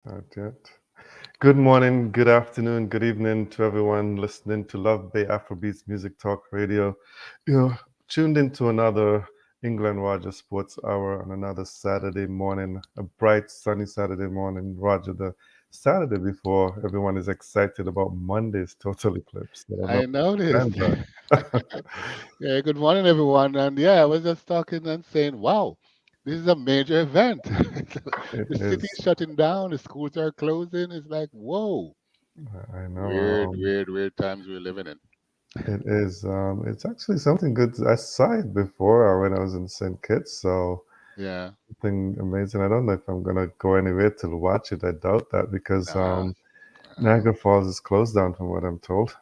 Not yet. Good morning, good afternoon, good evening to everyone listening to Love Bay Afrobeats Music Talk Radio. You're tuned into another England Roger Sports Hour on another Saturday morning, a bright, sunny Saturday morning. Roger, the Saturday before everyone is excited about Monday's total eclipse. I don't know I if you noticed. understand that. Yeah, good morning, everyone. And yeah, I was just talking and saying, wow, this is a major event. It The city's is. shutting down, the schools are closing. It's like, whoa, I know. weird, weird, weird times we're living in. It is. It's actually something good. I saw it before when I was in St. Kitts, so Yeah, something amazing. I don't know if I'm gonna go anywhere to watch it. I doubt that because nah, uh, Niagara Falls is closed down, from what I'm told.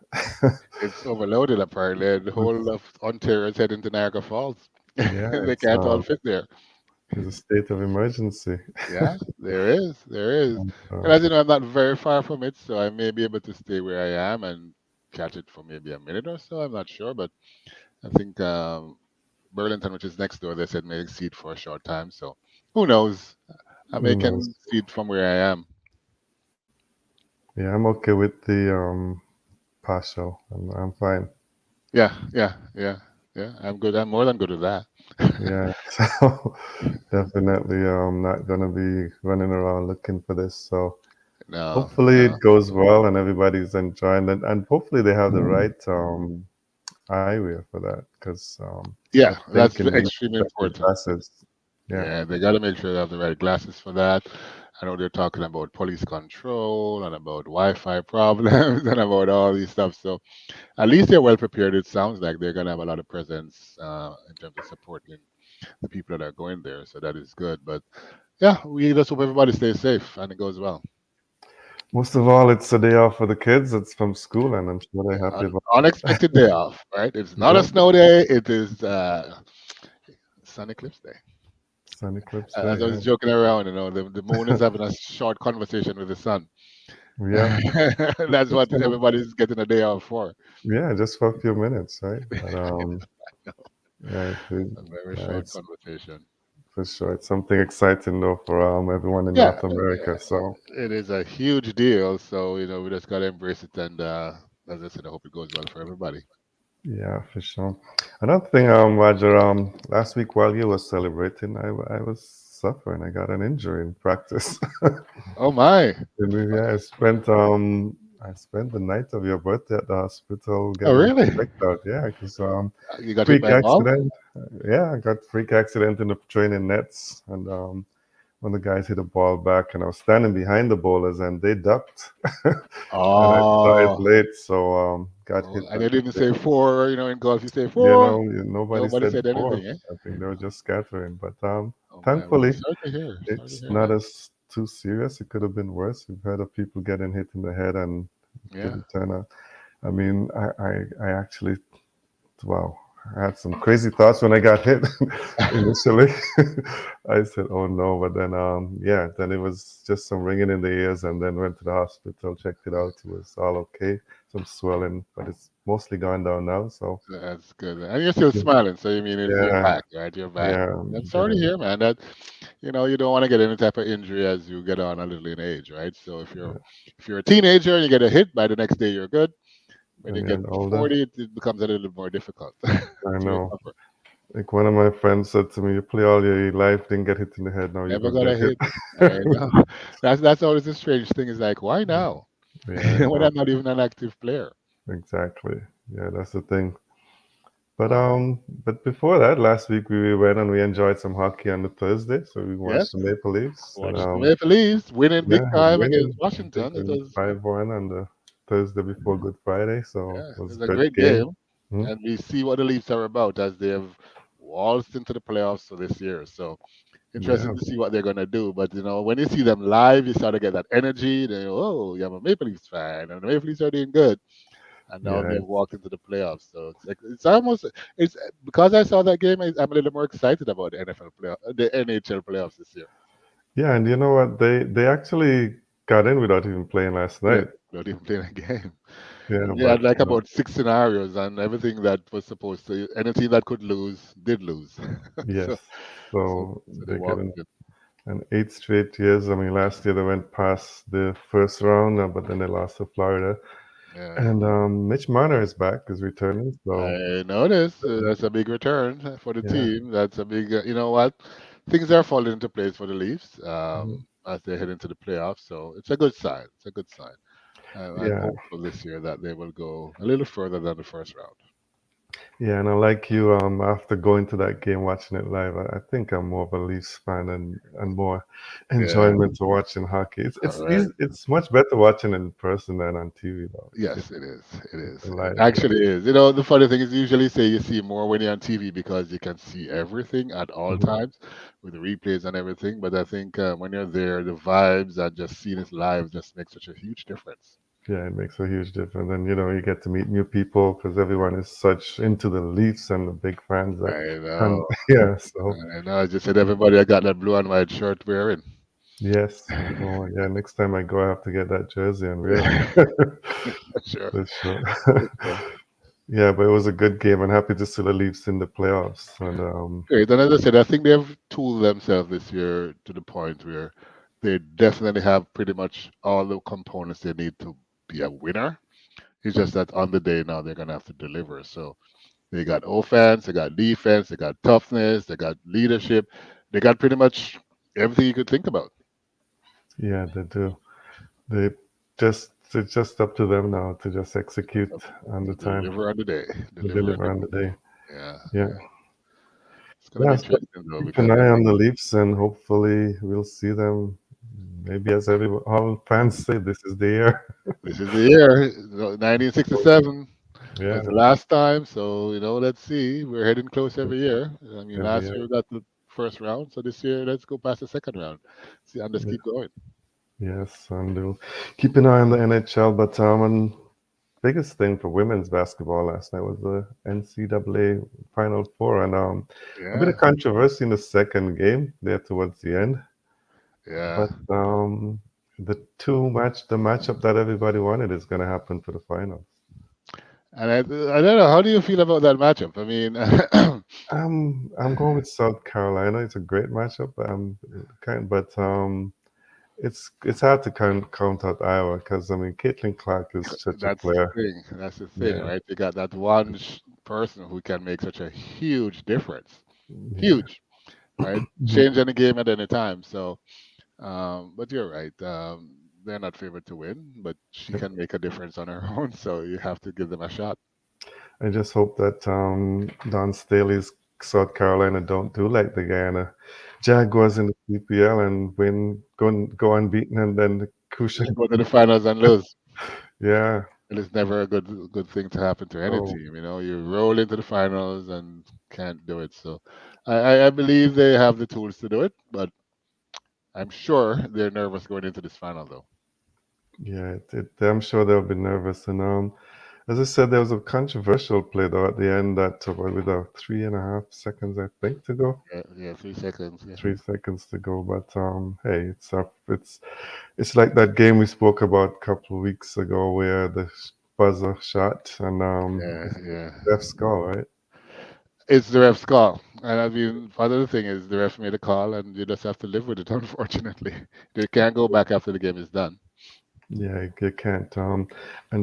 it's overloaded apparently. The whole of Ontario is heading to Niagara Falls. Yeah, They it's can't all fit there. there's a state of emergency. Yeah, there is, there is. Uh, And as you know, I'm not very far from it, so I may be able to stay where I am and catch it for maybe a minute or so. I'm not sure, but I think Burlington, which is next door, they said may exceed for a short time. So who knows? I may who knows? can see it from where I am. Yeah, I'm okay with the partial. I'm fine. Yeah, yeah, yeah, yeah. I'm good. I'm more than good with that. Yeah, so definitely not gonna be running around looking for this. So No, hopefully no. it goes well and everybody's enjoying it, and hopefully they have the right eyewear for that because I Yeah, think that's in England extremely you have the important. glasses. Yeah, Yeah, they got to make sure they have the right glasses for that. I know they're talking about police control and about Wi-Fi problems and about all these stuff. So at least they're well prepared. It sounds like they're gonna have a lot of presence in terms of supporting the people that are going there. So that is good. But yeah, we just hope everybody stays safe and it goes well. most of all, it's a day off for the kids. It's from school, and I'm sure they're happy Un- about unexpected day off, right? It's not a yeah, snow day. It is sun eclipse day. sun eclipse As day. I Yeah, was joking around, the moon is having a short conversation with the sun. yeah, That's what everybody's getting a day off for. yeah, just for a few minutes, right? But No, yeah, a very yeah, short it's conversation. for sure. It's something exciting though for everyone in Yeah, North America. So it is a huge deal. So, we just got to embrace it. And as I said, I hope it goes well for everybody. yeah, for sure. Another thing, Roger, last week while you were celebrating, I was suffering. I got an injury in practice. Oh, my. Yeah, I spent the night of your birthday at the hospital Oh, getting really? checked out. Yeah, because You got hit freak by a ball? accident. Yeah, I got freak accident in the training nets, and when the guys hit a ball back, and I was standing behind the bowlers, and they ducked, and I saw it Oh, late, so got oh, hit and on they the didn't say thing. four. In golf, you say four. Nobody Nobody said said four. anything, eh? I think they were just scattering, but Oh, man. Well, thankfully sorry to hear. Sorry to it's hear not that. as too serious. It could have been worse. We've heard of people getting hit in the head and it Yeah. didn't turn out. I mean, I actually, wow, I had some crazy thoughts when I got hit initially. I said, oh no, but then, yeah, then it was just some ringing in the ears and then went to the hospital, checked it out. It was all okay. Some swelling, but it's mostly gone down now. So, That's good. And you're still smiling, so you mean you're yeah, back, right? You're back. yeah, I'm sorry to yeah, hear, man. That you don't want to get any type of injury as you get on a little in age, right? So if you're a teenager and you get a hit, by the next day you're good. When you and get you're to older. 40, it becomes a little more difficult I to know. recover. Like one of my friends said to me, "You play all your life, didn't get hit in the head. Now you're Never gonna got get a hit. I hit." know. That's always a strange thing. Is like, why now? Yeah, I When know. I'm not even an active player. Exactly. Yeah, that's the thing. But Wow. before that, last week we went and we enjoyed some hockey on the Thursday. So we watched Yes. the Maple Leafs and Watch the Maple Leafs winning big yeah, time against winning. I think Washington. It winning was 5-1 on the Thursday before Good Friday. So Yeah, it was it's a a good great game. game, Hmm? and we see what the Leafs are about as they have waltzed into the playoffs for this year. So Yeah, interesting to see what they're gonna do. But when you see them live, you start to get that energy. Oh, yeah, I'm a Maple Leafs fan, and the Maple Leafs are doing good. And now yeah, they've walked into the playoffs. So it's almost it's because I saw that game. I'm a little more excited about the the NHL playoffs this year. yeah. And you know what? They actually got in without even playing last Yeah, night. not even playing a game. Yeah, And they but had like about six scenarios, and everything that was supposed anything that could lose did lose. yes. so, so, So so they they get walked in. in. and 8 straight years. I mean, last year they went past the first round, but then they lost to Florida. Yeah. And Mitch Marner is back, is returning. So I noticed that's a big return for the yeah, team. That's a big, you know what? Things are falling into place for the Leafs mhm. as they head into the playoffs. So it's a good sign. It's a good sign. I'm Yeah, hopeful this year that they will go a little further than the first round. yeah. And I like you. After going to that game, watching it live, I think I'm more of a Leafs fan and more Yeah. enjoyment to watching hockey. All right. It's much better watching in person than on TV though. Yes, it is. It It's is. It live. Yeah. actually is. You know, the funny thing is, usually say you see more when you're on TV because you can see everything at all Mhm. times with the replays and everything. But I think when you're there, the vibes and just seeing it live just makes such a huge difference. Yeah, it makes a huge difference. And you get to meet new people because everyone is such into the Leafs and the big fans that, I and know. yeah, so I know. I just said everybody I got that blue and white shirt wearing. yes. Oh yeah, next time I go, I have to get that jersey and wear it. Sure. For sure. So, Yeah, but it was a good game and happy to see the Leafs in the playoffs. And great. And as I said, I think they have tooled themselves this year to the point where they definitely have pretty much all the components they need to be a winner. It's just that on the day now they're gonna have to deliver. So they got offense, they got defense, they got toughness, they got leadership, they got pretty much everything you could think about. yeah, they do. They it's just up to them now to just execute So on the time, deliver on the day. to Deliver on deliver the on the day. day. Yeah, Yeah. yeah. It's gonna be Yeah, so interesting though keep an because eye on the Leafs and hopefully we'll see them. Maybe as all fans say, this is the year. this is the year. 1967 Yeah, was the last time. So let's see. We're heading close every year. I mean, every last year. year we got the first round, so this year let's go past the second round. See, and just Yeah. keep going. Yes, and we'll keep an eye on the NHL. But and biggest thing for women's basketball last night was the NCAA Final Four, and a bit Yeah, of controversy in the second game there towards the end. yeah. But the matchup that everybody wanted is going to happen for the finals. And I don't know. How do you feel about that matchup? I mean, I'm going with South Carolina. It's a great matchup. But it's hard to count out Iowa because I mean Caitlin Clark is such a that's the player. thing. That's the thing, Yeah, right? You got that one person who can make such a huge difference. yeah, Huge, right? mhm. Change any game at any time. So, but you're right. They're not favored to win, but she Yep. can make a difference on her own. So you have to give them a shot. I just hope that Don Staley's South Carolina don't do like the Guyana Jaguars in the CPL and go unbeaten and then the crucial. Go to the finals and lose. Yeah. And it's never a good thing to happen to any Oh, team. You roll into the finals and can't do it. So I believe they have the tools to do it, but I'm sure they're nervous going into this final though. yeah. I'm sure they'll be nervous. And as I said, there was a controversial play though at the end that with 3.5 seconds I think to go. Yeah, yeah, 3 seconds. Yeah, 3 seconds to go, but hey, it's like that game we spoke about a couple of weeks ago where the buzzer shot and yeah, it's yeah. left skull, right? It's the ref's call, and I mean, part of the thing is the ref made a call, and you just have to live with it. Unfortunately, they can't go back after the game is done. Yeah, you can't. And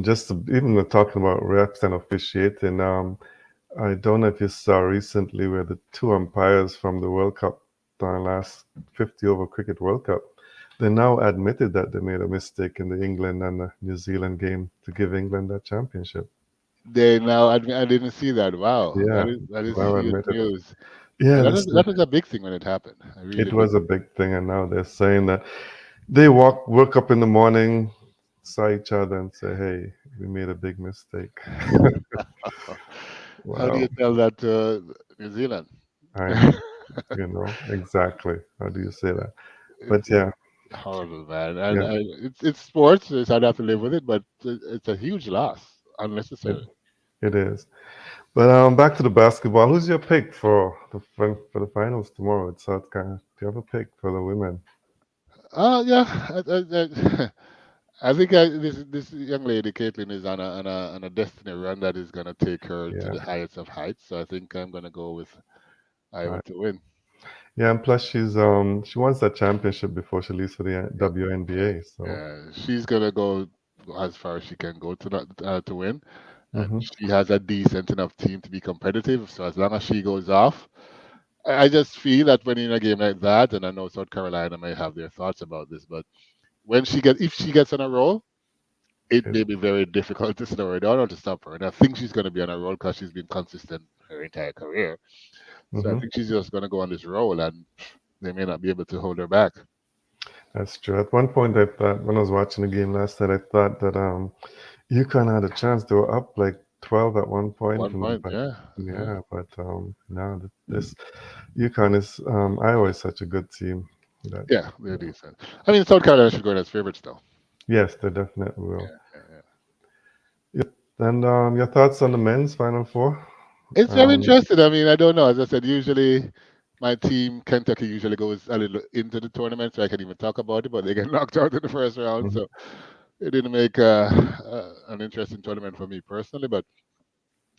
even talking about refs and officiating, I don't know if you saw recently where the two umpires from the World Cup, the last 50 over cricket World Cup, they now admitted that they made a mistake in the England and the New Zealand game to give England that championship. They now admit, I didn't see that. Wow, Yeah, that is now huge admitted it. news. Yeah, And this that was a big thing when it happened. I really it did. was a big thing, and now they're saying that they woke up in the morning, saw each other, and say, "Hey, we made a big mistake." How do you Wow, tell that to New Zealand? I know, exactly. How do you say that? But It's yeah, horrible, man. And yeah, it's sports. So I'd have to live with it, but it's a huge loss, it, unnecessary. it is. But back to the basketball. Who's your pick for the finals tomorrow at South Carolina? Do you have a pick for the women? Yeah. I think this young lady Caitlin is on a destiny run that is gonna take her to Yeah, the highest of heights. So I think I'm gonna go with I, Iowa to win. Yeah, and plus she wants that championship before she leaves for the Yeah, yeah, WNBA. So yeah. She's gonna go as far as she can go to not to win, and hmm she has a decent enough team to be competitive. So as long as she goes off, I just feel that when in a game like that, and I know South Carolina may have their thoughts about this, but when if she gets on a roll, it it, may be very difficult to slow her down or to stop her. And I think she's going to be on a roll because she's been consistent her entire career. So I hmm think she's just going to go on this roll, and they may not be able to hold her back. that's true. At one point, I thought when I was watching the game last night, I thought that UConn had a chance. They were up like 12 at one point, One and point, but yeah, yeah, yeah, but now this UConn is Iowa is such a good team that yeah, they're decent. I mean, South Carolina should go in as favorites, though. yes, they definitely will. Yeah, yeah, yeah. Yep. And your thoughts on the men's Final Four? It's very Um, interesting. I mean, I don't know. As I said, usually my team, Kentucky, usually goes a little into the tournament, so I can even talk about it, but they get knocked out in the first round. mhm, So it didn't make an interesting tournament for me personally, but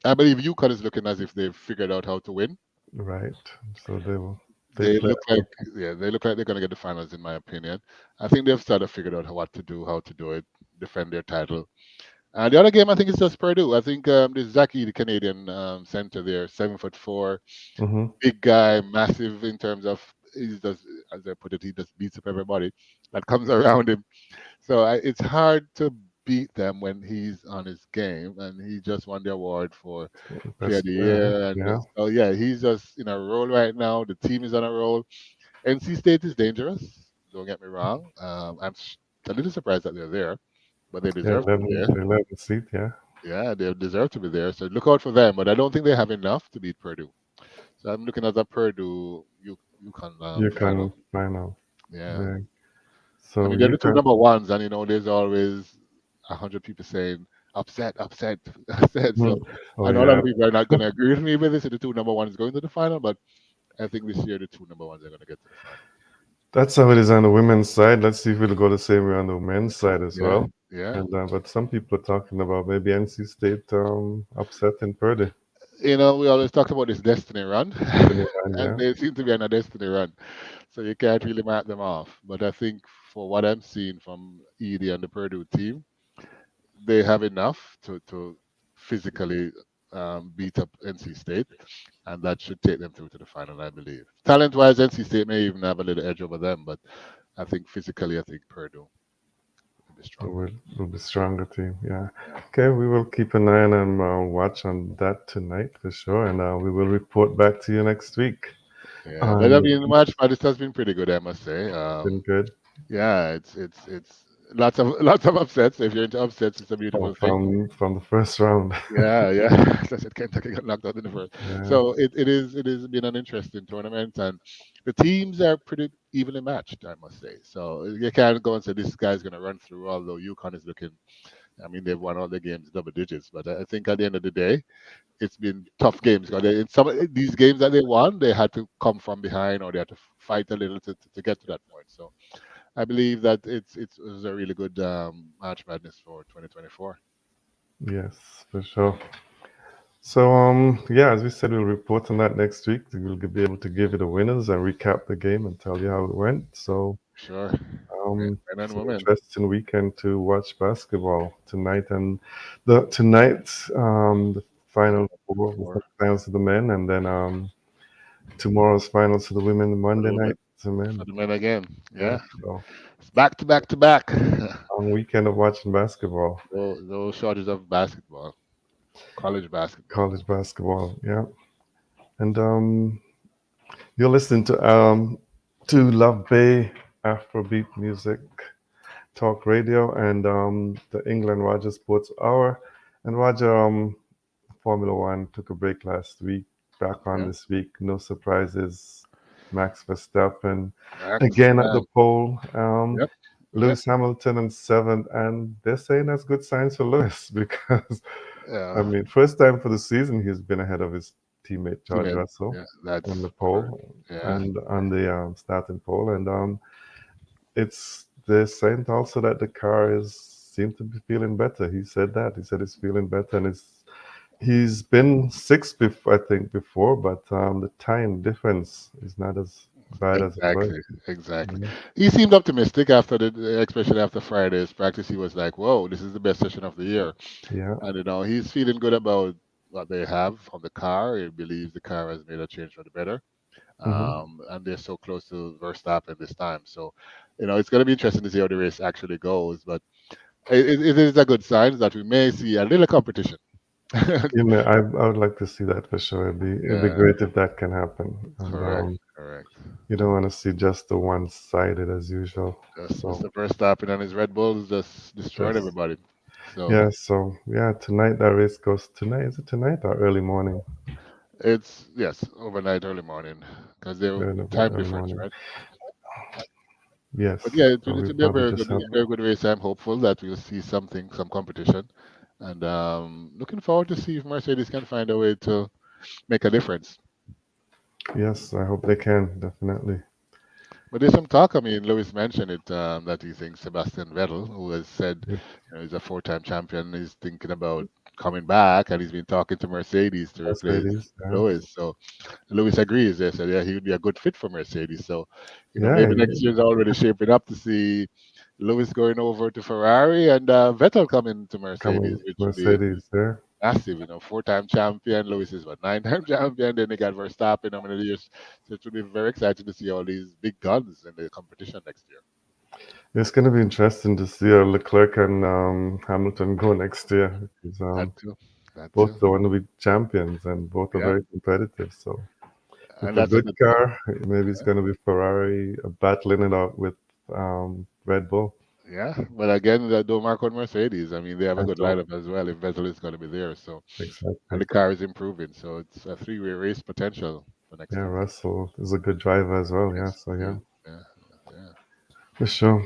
I believe UConn is looking as if they've figured out how to win. right. So they They play look like, well. yeah, they look like they're going to get the finals, in my opinion. I think they've started figured out what to do, how to do it, defend their title. And the other game, I think, is just Purdue. I think this Zaki, the Canadian center there, 7'4", hmm big guy, massive in terms of he does, as I put it, he just beats up everybody that comes around him. So it's hard to beat them when he's on his game, and he just won the award for Player of Best the player. Year. And Yeah. so yeah, he's just in a roll right now. The team is on a roll. NC State is dangerous. Don't get me wrong. A little surprised that they're there, but they Yeah. deserve to be 11, there. 11 seat. Yeah. Yeah, they deserve to be there. So look out for them. But I don't think they have enough to beat Purdue. So I'm looking at the Purdue UConn You final. can final. Yeah. Yeah. I So mean, they're you the two can. number ones, and there's always 100 people saying upset, upset, upset. So Mm. Oh I know a lot yeah. of people are not going to agree with me with this. The two number ones going to the final, but I think this year the two number ones are going to get to the final. That's how it is on the women's side. Let's see if it'll go the same way on the men's side as Yeah, well. yeah. And but some people are talking about maybe NC State upsetting Purdy. We always talked about this destiny run, Destiny line, and yeah. they seem to be on a destiny run. So you can't really mark them off. But I think for what I'm seeing from Edie and the Purdue team, they have enough to physically beat up NC State, and that should take them through to the final, I believe. Talent-wise, NC State may even have a little edge over them, but I think physically, I think Purdue will be stronger. Will be stronger team. Yeah. Yeah, Okay, we will keep an eye on and watch on that tonight for sure, and we will report back to you next week. yeah. But I Um, mean, the match, but it has been pretty good, I must say. been good. Yeah, it's lots of lots of upsets. If you're into upsets, it's a Oh, beautiful thing. from the first round. Yeah, yeah. As I said, Kentucky got knocked out in the first. Yeah. So it is been an interesting tournament, and the teams are pretty evenly matched, I must say. So you can't go and say this guy's going to run through. Although UConn is looking, I mean, they've won all the games double digits, but I think at the end of the day, it's been tough games. Because in some of these games that they won, they had to come from behind or they had to fight a little to get to that point. So I believe that it was a really good March Madness for 2024. Yes, for sure. So yeah, as we said, we'll report on that next week. We'll be able to give you the winners and recap the game and tell you how it went. So Sure. Men it's and an women. interesting weekend to watch basketball tonight, and the tonight the The final four, the four finals to the men, and then tomorrow's finals to the women. for the Monday women, night to the for men. the men again. Yeah, Yeah. so It's back to back to back. long weekend of watching basketball, No shortage of basketball, college basketball. college basketball. Yeah, and you're listening to Love Bay Afrobeat music talk radio and the England Roger Sports Hour. And Roger, Formula One took a break last week, back on Yeah. this week. No surprises. Max Verstappen Max, again at the man. pole. Yep. Yep. Lewis Hamilton in seventh, and they're saying that's good signs for Lewis because, I Yeah. mean, first time for the season he's been ahead of his teammate George Teammate. Russell Yeah. on the That's correct. pole Yeah. and on the starting pole, and it's they're saying also that the car is seem to be feeling better. He said that. He said it's feeling better, and he's been sixth before, I think, before, but the time difference is not as bad as it was. Exactly, exactly. Yeah, He seemed optimistic after especially after Friday's practice. He was like, "Whoa, this is the best session of the year," yeah. and he's feeling good about what they have on the car. He believes the car has made a change for the better, Hmm. and they're so close to Verstappen this time. So, it's going to be interesting to see how the race actually goes. But it is a good sign that we may see a little competition. I would like to see that for sure. It'd be Yeah, great if that can happen. And correct, correct. you don't want to see just the one-sided as usual. Just So Mr. Verstappen and his Red Bulls just destroyed just everybody. So yeah. So yeah, tonight that race goes tonight. Is it tonight or early morning? it's yes, overnight, early morning, because they're time Early difference, morning. right? Yes. But yeah, it So will, we it will be a probably just have very good race. I'm hopeful that we'll see something, some competition, and looking forward to see if Mercedes can find a way to make a difference. yes. I hope they can definitely. But there's some talk. I mean, Lewis mentioned it that he thinks Sebastian Vettel, who has said Yeah, he's a four-time champion, is thinking about coming back, and he's been talking to Mercedes to replace Mercedes. Yeah. Lewis. So Lewis agrees. They said, yeah, he would be a good fit for Mercedes. So, Yeah. maybe next year's already shaping up to see Lewis going over to Ferrari and Vettel coming to Mercedes, Coming which would be Mercedes there. massive. Four-time champion. Lewis is what, nine-time champion. Then they got Verstappen how many years. So it would be very exciting to see all these big guns in the competition next year. It's going to be interesting to see how Leclerc and Hamilton go next year. Because, That too. That both too. don't want to be champions and both are Yeah, very competitive. So and with a that's a good good thing. car, maybe it's going to be Ferrari battling it out with Red Bull. Yeah, but again, don't mark on Mercedes. I mean, they have a I good don't lineup as well if Vettel is going to be there. So, and exactly. the car is improving, so it's a three-way race potential for next Yeah, year. Russell is a good driver as well. Yeah, Yes, so yeah, yes, yeah, yeah. for sure.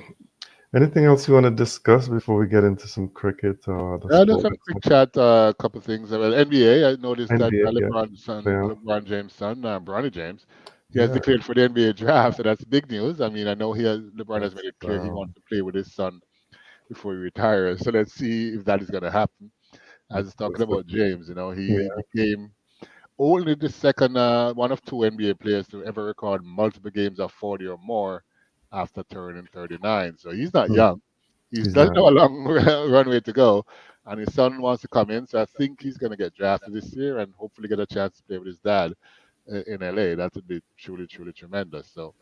Anything else you want to discuss before we get into some cricket or the Just sport a that's quick happening? chat. A couple things. Well, NBA. I noticed that NBA, yeah, yeah, LeBron James' son, Bronny James, he has yeah. declared for the NBA draft, so that's big news. I mean, I know LeBron has That's made it clear he wants to play with his son before he retires. So let's see if that is going to happen. As talking that's about James, yeah. he became only the second, one of two NBA players to ever record multiple games of 40 or more after turning 39. So he's not Hmm. young. He He's doesn't not. have a long runway to go. And his son wants to come in. So I think he's going to get drafted this year and hopefully get a chance to play with his dad in LA. That would be truly, truly tremendous. So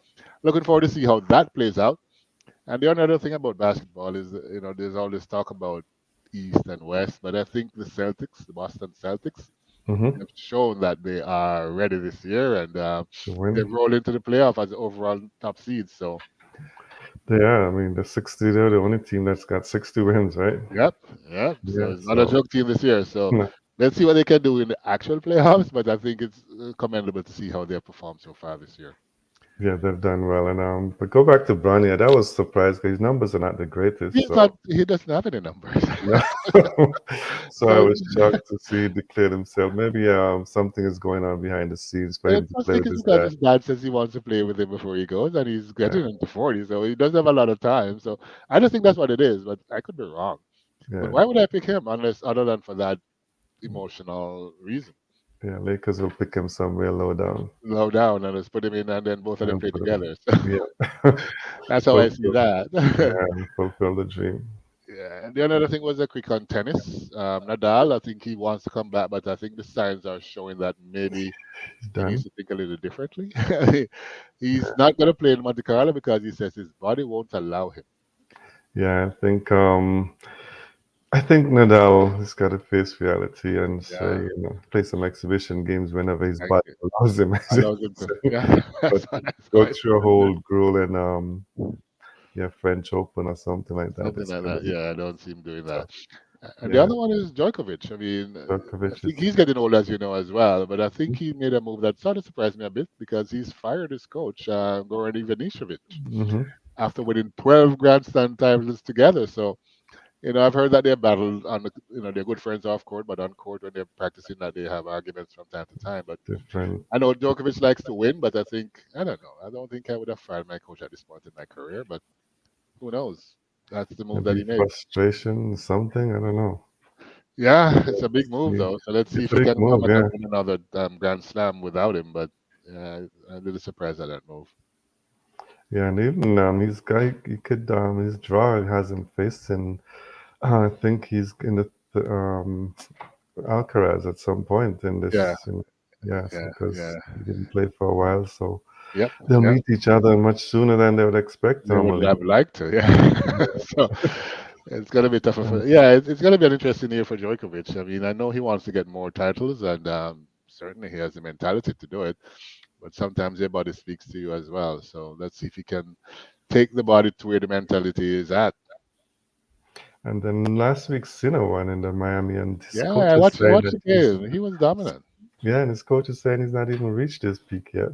looking forward to see how that plays out. And the only other thing about basketball is, there's all this talk about East and West, but I think the Boston Celtics, Mm-hmm. have shown that they are ready this year, and To they win. roll into the playoff as the overall top seeds. So, They are. I mean, the 60. They're the only team that's got 60 wins, right? yep, yep. So Yeah. it's not a So joke team this year. So no, let's see what they can do in the actual playoffs. But I think it's commendable to see how they have performed so far this year. yeah, they've done well. And but go back to Bronny. That was surprised because his numbers are not the greatest. He's So not. He doesn't have any numbers. no. So I so was shocked to see he declared himself. Maybe something is going on behind the scenes for I him to play think with it's his because dad. his dad says he wants to play with him before he goes, and he's Yeah, getting into 40, so he doesn't have a lot of time. So I just think that's what it is, but I could be wrong. But yeah, why would I pick him unless other than for that emotional reason? yeah. Lakers will pick him somewhere low down Low down and just put him in, and then both of them and play put him. together. So Yeah, that's how I see fulfill. that. Yeah, fulfill the dream. Yeah, and the other thing was a quick on tennis. Nadal, I think he wants to come back, but I think the signs are showing that maybe He's he needs done. to think a little differently. He's not going to play in Monte Carlo because he says his body won't allow him. Yeah, I think Nadal has got to face reality and say, Yeah, play some exhibition games whenever his body exactly. allows him, as you Allows him to. say. Yeah, But that's go quite through a true. whole gruel and yeah, French Open or something like that. Something It's like gonna that. be Yeah, I don't see him doing that. tough. And the Yeah, other one is Djokovic. I mean, I Djokovic think is. he's getting old, as you know, as well. But I think he made a move that sort of surprised me a bit because he's fired his coach, Goran Ivanisevic, Hmm. after winning 12 Grand Slam titles together. So, I've heard that they battled on they're good friends off court, but on court when they're practicing, that they have arguments from time to time. But Different. I know Djokovic likes to win, but I don't know. I don't think I would have fired my coach at this point in my career, but who knows? That's the move that Maybe he made. frustration, something. I don't know. Yeah, it's a big move Yeah, though. So let's see it's if a he big can come move. back Yeah, and win another Grand Slam without him. But yeah, I'm a little surprised at that move. Yeah, and even his guy, he could his draw has him facing. I think he's in the Alcaraz at some point in Yeah, this. Yes, yeah, because yeah. he didn't play for a while, so Yep, they'll yep. meet each other much sooner than they would expect They would normally. have liked to, yeah. So it's gonna be tougher Yeah. for, yeah. It's gonna be an interesting year for Djokovic. I mean, I know he wants to get more titles, and certainly he has the mentality to do it. But sometimes your body speaks to you as well. So let's see if he can take the body to where the mentality is at. And then last week, Sinner won in the Miami, and his Yeah, coach is I saying watched that the he's game. He was dominant. yeah, and his coach is saying he's not even reached his peak yet.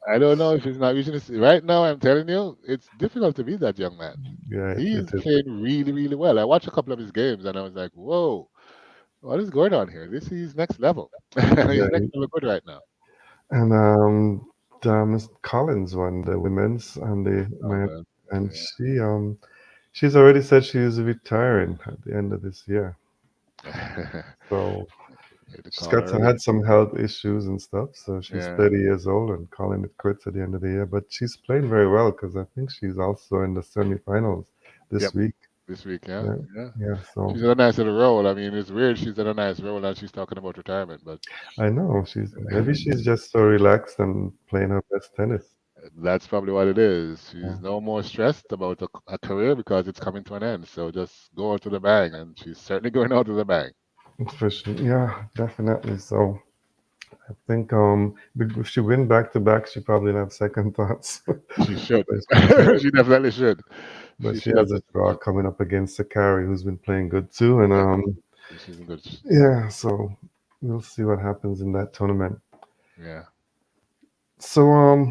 I don't know if he's not reaching this right now. I'm telling you, it's difficult to beat that young man. Yeah, He's it is. playing really, really well. I watched a couple of his games and I was like, whoa, what is going on here? This is next level. Yeah, He's next level good right now. and Miss Collins won the women's and the Oh men, man, and yeah. she's already said she's retiring at the end of this year. So Hit the she's call got some early. had some health issues and stuff. So she's Yeah. 30 years old and calling it quits at the end of the year. But she's playing very well because I think she's also in the semifinals Yep. this week. This week, yeah, Yeah, yeah. yeah. So She's in a nice little role. I mean, it's weird she's in a nice role and she's talking about retirement, but I know she's just so relaxed and playing her best tennis. that's probably what it is. Yeah, She's no more stressed about a career because it's coming to an end. So just go out to the bang, and she's certainly going out to the bang. for sure. Yeah, definitely. So I think if she win back to back, she probably have second thoughts. She should. But she's She definitely should. but She she should have has a second draw thought. coming up against Sakari, who's been playing good too. And Yeah, she's in good. yeah, so we'll see what happens in that tournament. Yeah. So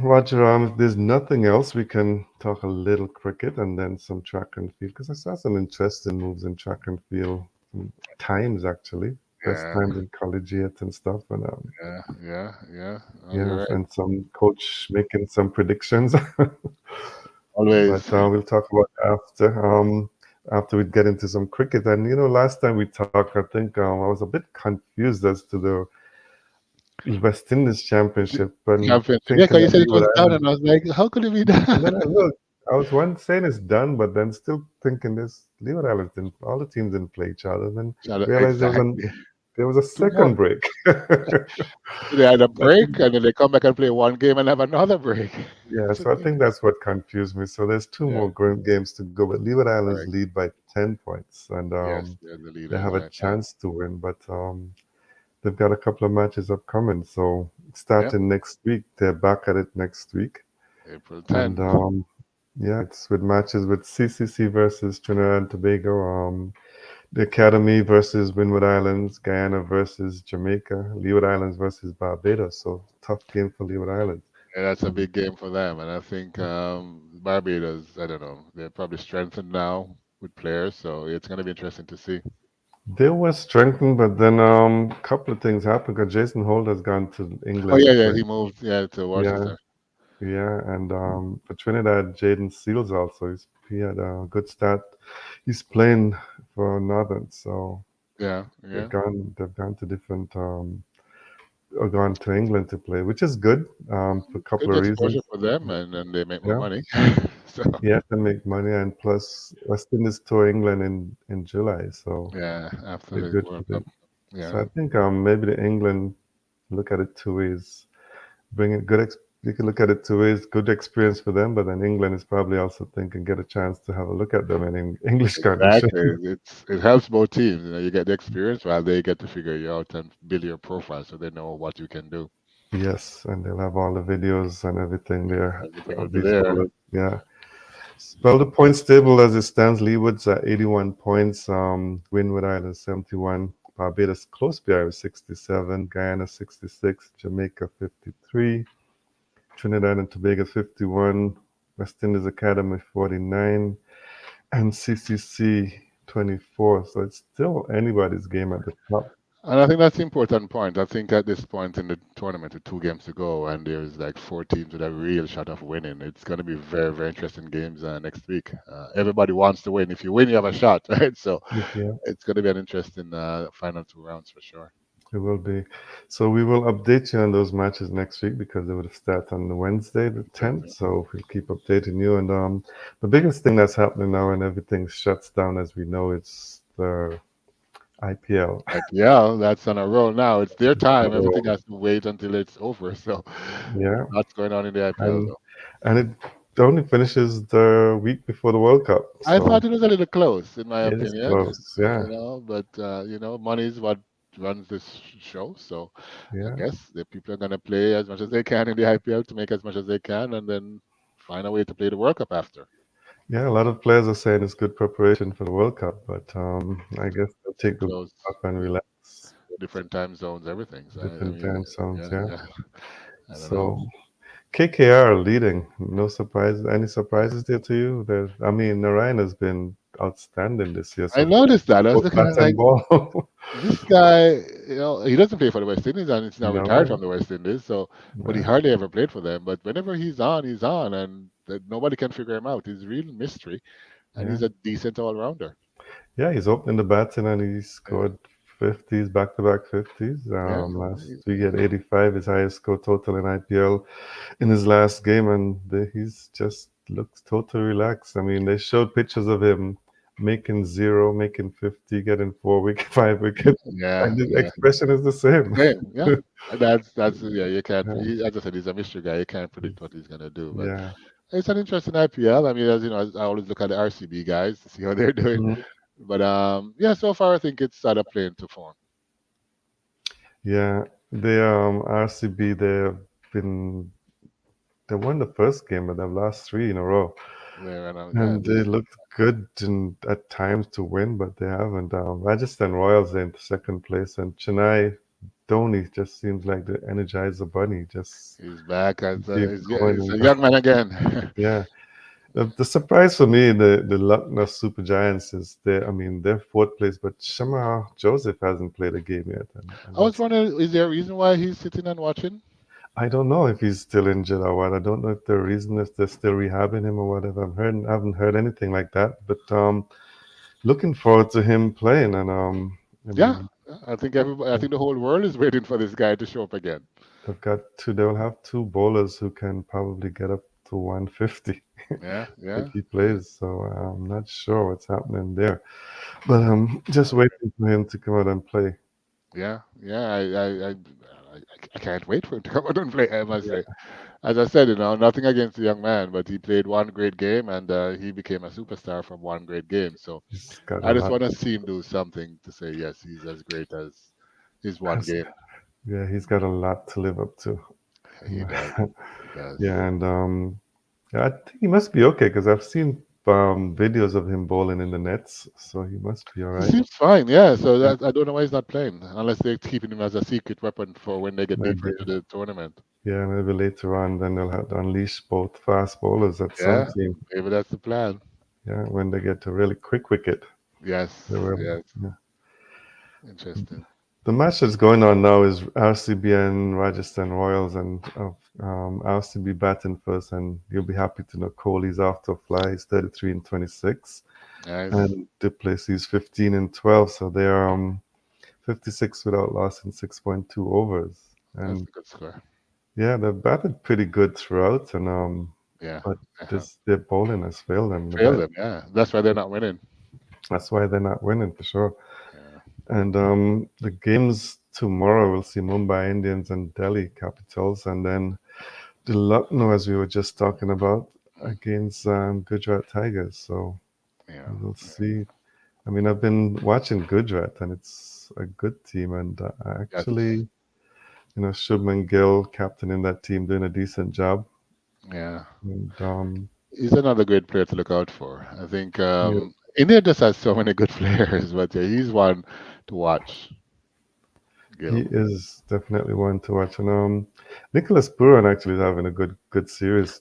Roger, if there's nothing else, we can talk a little cricket and then some track and field because I saw some interesting moves in track and field, some times actually, best Yeah. times in collegiate and stuff, and Yeah. Yeah. Yeah. Oh, yeah, you're right. and some coach making some predictions. But Always. we'll talk about after we get into some cricket. And last time we talked, I think I was a bit confused as to the West Indies Championship and Championship. Yeah, thinking because you that said it Leeward was done, Island. and I was like, how could it be And done? then I looked. I was one saying it's done, but then still thinking this Leeward Islands didn't. All the teams didn't play each other. Then realized Exactly. there was a Two more. second break. So they had a I break, think and then they come back and play one game and have another break. yeah. So So I think that's what confused me. So there's two yeah, more games to go, but Leeward Islands correct. lead by 10 points, and Yes, they're the they leaders have a right now. chance to win. But they've got a couple of matches upcoming. So Yep, starting next week, they're back at it next week. April And 10th. yeah, it's with matches with CCC versus Trinidad and Tobago, the Academy versus Windward Islands, Guyana versus Jamaica, Leeward Islands versus Barbados. So tough game for Leeward Islands. Yeah, that's a Um, big game for them, and I think Barbados. I don't know. They're probably strengthened now with players, so it's going to be interesting to see. they were strengthened, but then a couple of things happened because Jason Holt has gone to Oh England yeah, to yeah. play. He moved, yeah, to Yeah, Worcester. yeah, and for Trinidad, Jaden Seals also. He had a good start. He's playing for Northern, so Yeah, yeah. they've gone to different or gone to England to play, which is good for a couple Good of exposure reasons. for them, and they make more Yeah, money. So he has to make money, and plus West Indies tour England in July, so yeah, after they're the good for World Cup. them. So Yeah, I think maybe the England look at it two ways. Bring it good. You can look at it two ways. Good experience for them, but then England is probably also thinking get a chance to have a look at them in English condition. exactly. It helps both teams. You know, you get the experience while they get to figure you out and build your profile, so they know what you can do. Yes, and they'll have all the videos and everything there Everything will of be these there. bowlers. Yeah. Well, the points table as it stands, Leeward's at 81 points, Windward Islands 71, Barbados close behind with 67, Guyana 66, Jamaica 53, Trinidad and Tobago 51, West Indies Academy 49, and CCC 24. So it's still anybody's game at the top. And I think that's the important point. I think at this point in the tournament, with 2 games to go, and there's like 4 teams with a real shot of winning, it's going to be very, very interesting games next week. Everybody wants to win. If you win, you have a shot, right? So Yeah. it's going to be an interesting final 2 rounds for sure. It will be. So we will update you on those matches next week because they would start on the Wednesday, the 10th. So we'll keep updating you. And the biggest thing that's happening now and everything shuts down as we know it's the IPL. IPL, that's on a roll now. It's their time. Everything So, has to wait until it's over. So, yeah. lots going on in the IPL And though. and it only finishes the week before the World Cup. I So thought it was a little close, in my it is opinion. close. Yeah. But money is what runs this show. So, I Yeah. guess the people are gonna play as much as they can in the IPL to make as much as they can, and then find a way to play the World Cup after. Yeah. A lot of players are saying it's good preparation for the World Cup, but I guess they'll take the week Close, off and relax. different time zones, everything. So, I Different mean, time zones. yeah, Yeah. yeah. I don't know. So KKR leading. No surprise. Any surprises there to you? I mean, Narayan has been outstanding this year I so far. noticed that. I was Both looking bat at and like ball. this guy. He doesn't play for the West Indies, and he's now retired No. from the West Indies. So, but he Yeah. hardly ever played for them. But whenever he's on, and nobody can figure him out. He's a real mystery, and Yeah. he's a decent all rounder. Yeah. He's opening the batting and he Yeah, scored 50s, back to back 50s. yeah. Last week at 85, his highest score total in IPL in his last game. And he's just looks totally relaxed. I mean, they showed pictures of him making zero, making 50, getting 4 wicket, 5 wickets. Yeah, And his yeah. expression is the same. Same, yeah. That's yeah. You can't. Yeah. As I said, he's a mystery guy. You can't predict what he's gonna do. But Yeah. it's an interesting IPL. I mean, as you know, I always look at the RCB guys to see how they're doing. Mhm. But yeah. So far, I think it's at a playing to form. Yeah. The RCB, been they won the first game, but they've lost three in a row. There and yeah, And they looked good and at times to win, but they haven't. Rajasthan Royals are in second place, and Chennai Dhoni just seems like the Energizer Bunny. Just he's back as keep going he's and a going. young man again. Yeah. The surprise for me, the Lucknow Super Giants is I mean, they're fourth place, but Shama Joseph hasn't played a game yet, and I was that's wondering, is there a reason why he's sitting and watching? I don't know if he's still injured or what. I don't know if the reason if they're still rehabbing him or whatever. I haven't heard anything like that. But looking forward to him playing. And I Yeah, mean, I think everybody, I think the whole world is waiting for this guy to show up again. they've got two. They'll have two bowlers who can probably get up to 150 Yeah, if yeah, he yeah, plays. So I'm not sure what's happening there. But I'm just waiting for him to come out and play. yeah. I can't wait for him to come out and play. I must Yeah, say, as I said, nothing against the young man, but he played one great game and he became a superstar from one great game. So he's got a I just lot. want to see him do something to say yes, he's as great as his one Has, game. yeah, he's got a lot to live up to. He does. He does. Yeah, and yeah, I think he must be okay because I've seen videos of him bowling in the nets, so he must be all He right. seems fine, yeah. So Yeah, I don't know why he's not playing, unless they're keeping him as a secret weapon for when they get deeper maybe. into the tournament. Yeah, maybe later on, then they'll have to unleash both fast bowlers at some Yeah, team. maybe that's the plan. Yeah, when they get a really quick wicket. They Yes, will. yes. Yeah. Interesting. The match that's going on now is RCB and Rajasthan Royals, and RCB batting first, and you'll be happy to know Kohli's off to a fly. He's 33 and 26, Nice. and Duplessis 15 and 12, so they're 56 without loss in 6.2 overs. That's And a good score. yeah, they've batted pretty good throughout, and Yeah. but Uh-huh. this their bowling has failed them. Failed them, yeah. That's why they're not winning. That's why they're not winning for sure. Yeah. And the games tomorrow we'll see Mumbai Indians and Delhi Capitals, and then the Lucknow, as we were just talking about, Mm. against Gujarat Tigers. So Yeah. we'll see. I mean, I've been watching Gujarat, and it's a good team, and That's actually, Shubman Gill, captain in that team, doing a decent job. yeah. And He's another great player to look out for. I think he, India just has so many good players, but yeah, he's one to watch. he Gil. is definitely one to watch. And Nicholas Puran actually is having a good series.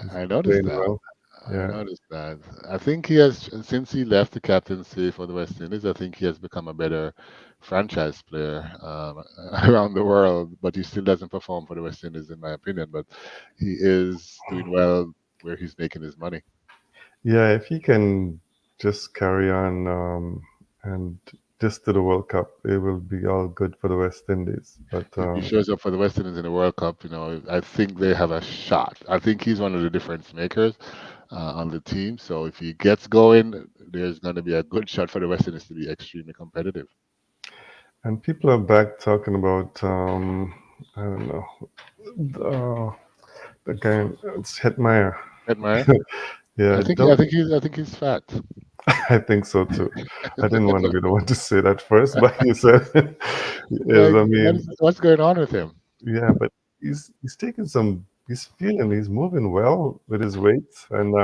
He's I noticed playing that. well. I Yeah, noticed that. I think he has, since he left the captaincy for the West Indies, I think he has become a better franchise player around the world, but he still doesn't perform for the West Indies, in my opinion. But he is doing well where he's making his money. yeah. If he can just carry on and just to the World Cup, it will be all good for the West Indies. But If he shows up for the West Indies in the World Cup, I think they have a shot. I think he's one of the difference makers on the team. So if he gets going, there's going to be a good shot for the West Indies to be extremely competitive. and people are back talking about I don't know, uh, the guy, it's Hetmeyer. Admire. Yeah, I think he's fat. I think so too. I didn't want to be the one to say that first, but you said yes. Like, I mean, what's going on with him? yeah, but he's taking some. He's moving well with his weight, and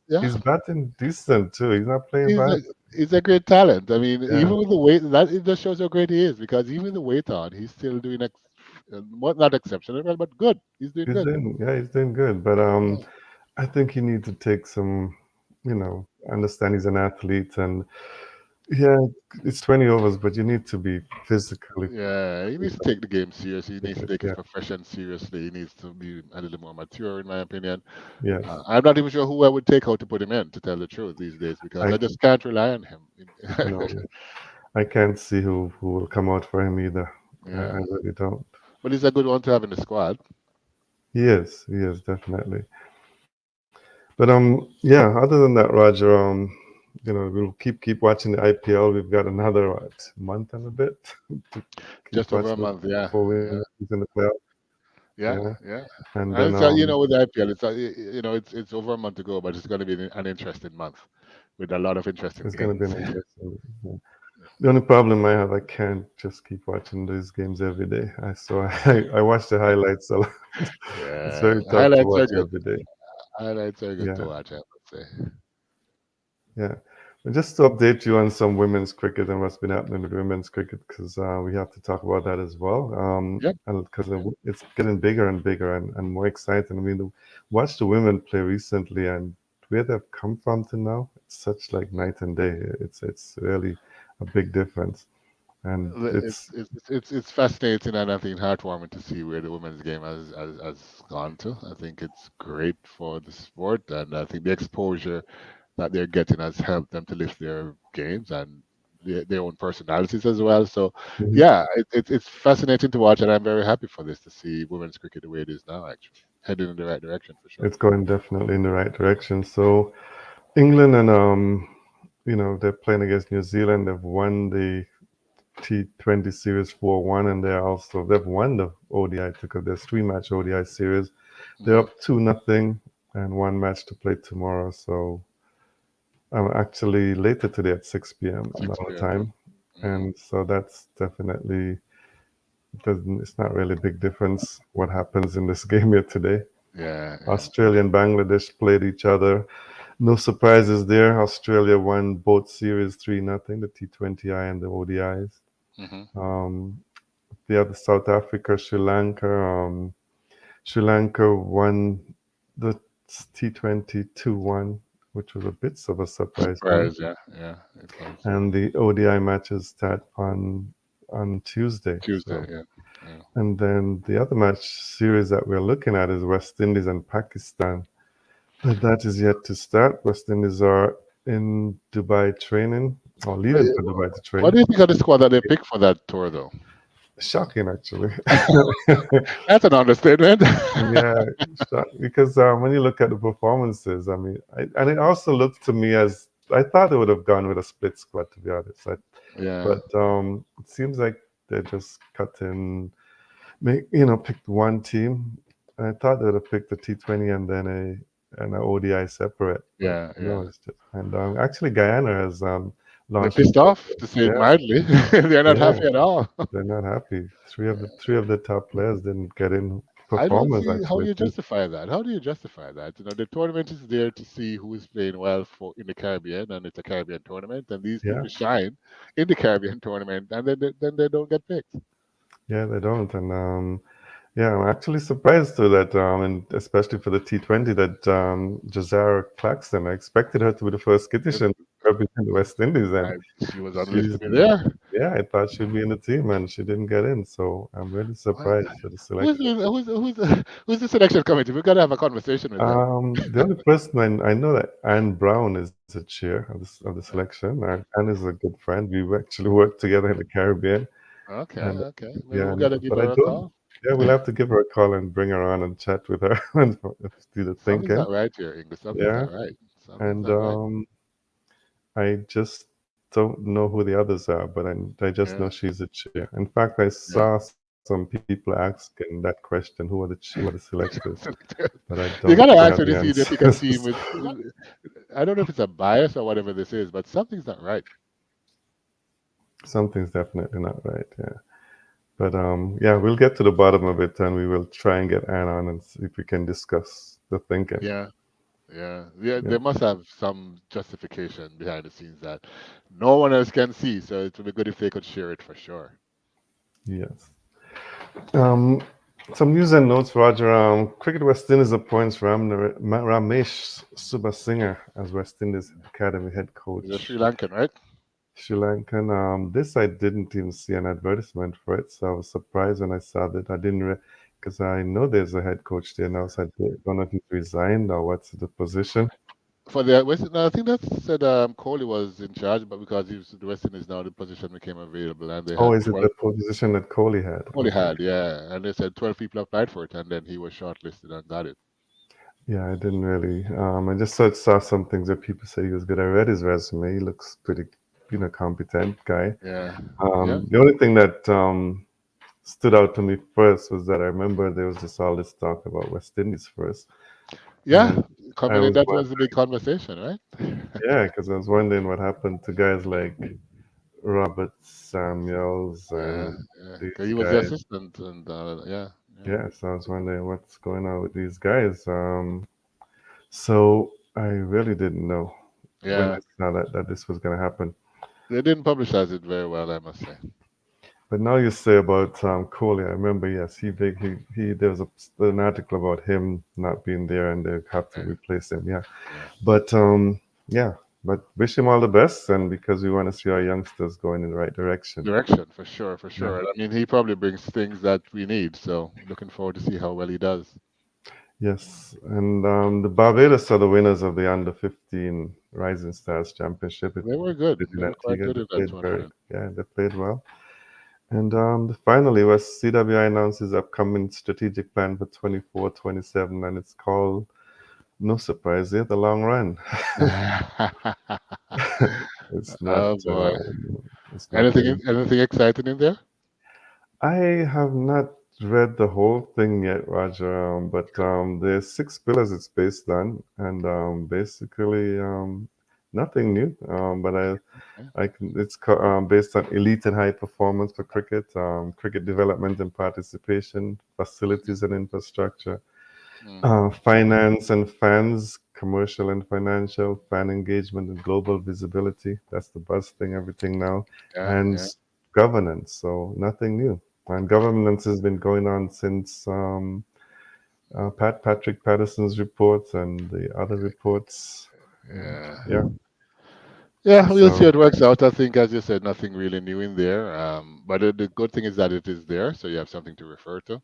Yeah, he's batting decent too. He's not playing he's bad. a he's a great talent. I mean, Yeah, even with the weight, that it just shows how great he is because even with the weight on, he's still doing not exceptional, well, but good. He's doing good. he's doing good. But Yeah. I think he needs to take some, understand he's an athlete, and yeah, it's 20 overs, but you need to be physically Yeah, he needs to take the game seriously. He needs to fit. take his Yeah, profession seriously. He needs to be a little more mature, in my opinion. yes, I'm not even sure who I would take out to put him in, to tell the truth, these days, because I I just can't rely on him. no, I can't see who will come out for him either. I Yeah, really don't. but he's a good one to have in the squad. He is definitely. But yeah. Other than that, Roger, we'll keep watching the IPL. We've got another month and a bit to keep Just over a watching it month, yeah, before we yeah, in the playoff. yeah, Yeah, yeah. and And then it's with the IPL, it's over a month to go, but it's going to be an interesting month with a lot of interesting it's going to be games. an interesting. Yeah. The only problem I have, I can't just keep watching these games every day. I watch the highlights a lot. It's Yeah, very tough to highlights are watch good. every day. Highlights are good to Yeah, watch, I would say. yeah. But just to update you on some women's cricket and what's been happening with women's cricket, because we have to talk about that as well. Yep. And because it's getting bigger and bigger and more exciting. I mean, watch the women play recently and where they've come from to now, it's such like night and day. It's really a big difference, and It's fascinating and I think heartwarming to see where the women's game has gone to. I think it's great for the sport, and I think the exposure that they're getting has helped them to lift their games and their own personalities as well. So, mhm, yeah, it's fascinating to watch, and I'm very happy for this to see women's cricket the way it is now. Actually, heading in the right direction for sure. it's going definitely in the right direction. So England and they're playing against New Zealand. They've won the T20 series 4-1, and they've won the ODI because there's three-match ODI series. They're Hmm. up 2-0 and one match to play tomorrow. So I'm actually later today at 6 p.m. on 6 our p.m. time, Hmm. and so that's definitely doesn't. It's not really a big difference what happens in this game here today. Yeah, yeah. Australia and Bangladesh played each other. No surprises there. Australia won both series 3-0, the T20I and the ODIs. Hmm. Um, the other South Africa, Sri Lanka. Sri Lanka won the T20 2-1, which was a bit of a surprise for me. Surprise, yeah, yeah, it was. And the ODI matches start on Tuesday. Tuesday, So, yeah, yeah. and then the other match series that we're looking at is West Indies and Pakistan. But that is yet to start. West Indies are in Dubai training or Uh, leaving for Dubai to What train. do you think of the squad that they picked for that tour, though? Shocking, actually. That's an understatement. Yeah, because when you look at the performances, I mean, and it also looked to me as I thought they would have gone with a split squad, to be honest. Yeah, But it seems like they just cut in, picked one team. And I thought they would have picked a T20 and then an ODI separate, but yeah, no, yeah. it's just and actually Guyana has They're launched a pissed off, to protest. say it Yeah, mildly. They're not yeah, happy at all. they're not happy. Three of the top players didn't get in I don't performers see how actually do you too. justify that. How do you justify that? The tournament is there to see who is playing well for in the Caribbean, and it's a Caribbean tournament, and these Yeah, people shine in the Caribbean tournament, and then they don't get picked. yeah, they don't, and yeah, I'm actually surprised to that, and especially for the T20 that Jazara Claxton. I expected her to be the first Skittish Yes, and represent the West Indies, and she was on the list to she's be there. Yeah, I thought she'd be in the team and she didn't get in. So I'm really What? surprised with the Who's selection. the, who's the, who's the, who's the selection committee? We gotta have a conversation with them. The only person I know that Anne Brown is the chair of of the selection. Anne is a good friend. We actually worked together in the Caribbean, Okay, and okay. Maybe yeah, we gotta give but I her a don't. call. Yeah, we'll have to give her a call and bring her on and chat with her and do the Something's thinking. not right here, Ingle. Something's Yeah, not right. Something's and not right. I just don't know who the others are, but I just Yeah, know she's a chair. In fact, I yeah. saw some people asking that question, who are the selectors? But I You don't gotta have the actually see to pick a answers. team with. I don't know if it's a bias or whatever this is, but something's not right. Something's definitely not right. Yeah. But yeah, we'll get to the bottom of it and we will try and get Anne on and see if we can discuss the thinking. Yeah, yeah, yeah. Yeah. They must have some justification behind the scenes that no one else can see. So it would be good if they could share it for sure. Yes. Um, some news and notes, Roger. Cricket West Indies appoints Ramesh Subasinger as West Indies Academy head He's a Sri coach. Lankan, right? Sri Lankan. This I didn't even see an advertisement for it, so I was surprised when I saw that. I didn't because I know there's a head coach there now, so I don't know if he's resigned or what's the position. For the West, no, I think that said Kohli was in charge, but because he was the West Indies now, the position became available, and they Oh, had is it 12. the position that Kohli had? Kohli Okay. had, yeah, and they said 12 people applied for it, and then he was shortlisted and got it. Yeah, I didn't really. I just saw some things that people say he was good. I read his resume. He looks pretty, competent guy. Yeah, yeah, The only thing that stood out to me first was that I remember there was just all this talk about West Indies first, yeah. and I Coming in, was that was the big wondering, conversation, right? yeah, because I was wondering what happened to guys like Robert Samuels Yeah, and yeah. 'Cause these he was the guys. assistant, and yeah, yeah, Yeah, so I was wondering what's going on with these guys. So I really didn't know when yeah. I saw that this was going to happen. They didn't publicize it very well, I must say. But now you say about Kohli, I remember, yes, he there was an article about him not being there and they have to Yeah, replace him. Yeah, yeah. but yeah, but wish him all the best, and because we want to see our youngsters going in the right direction. Direction for sure, for Yeah. sure. I mean, he probably brings things that we need. So looking forward to see how well he does. Yes, and the Barbados are the winners of the Under 15 Rising Stars Championship. It They were good. did in They were quite Antigua. good They in that played very, tournament. yeah, they played well. And finally, was CWI announces upcoming strategic plan for 24-27, and it's called, no surprise here, the long run. It's not. Oh boy. It's Anything nothing. anything exciting in there? I have not read the whole thing yet, Roger. But there's six pillars it's based on, and basically nothing new. But Yeah. I can. It's based on elite and high performance for cricket, cricket development and participation, facilities and infrastructure, Mm-hmm. finance and fans, commercial and financial, fan engagement and global visibility. That's the buzz thing, everything now. Yeah, And yeah. governance. So nothing new. And governance has been going on since Patrick Patterson's reports and the other reports. And Yeah. yeah, Yeah, we'll see how so it works out. I think, as you said, nothing really new in there. But the good thing is that it is there, so you have something to refer to.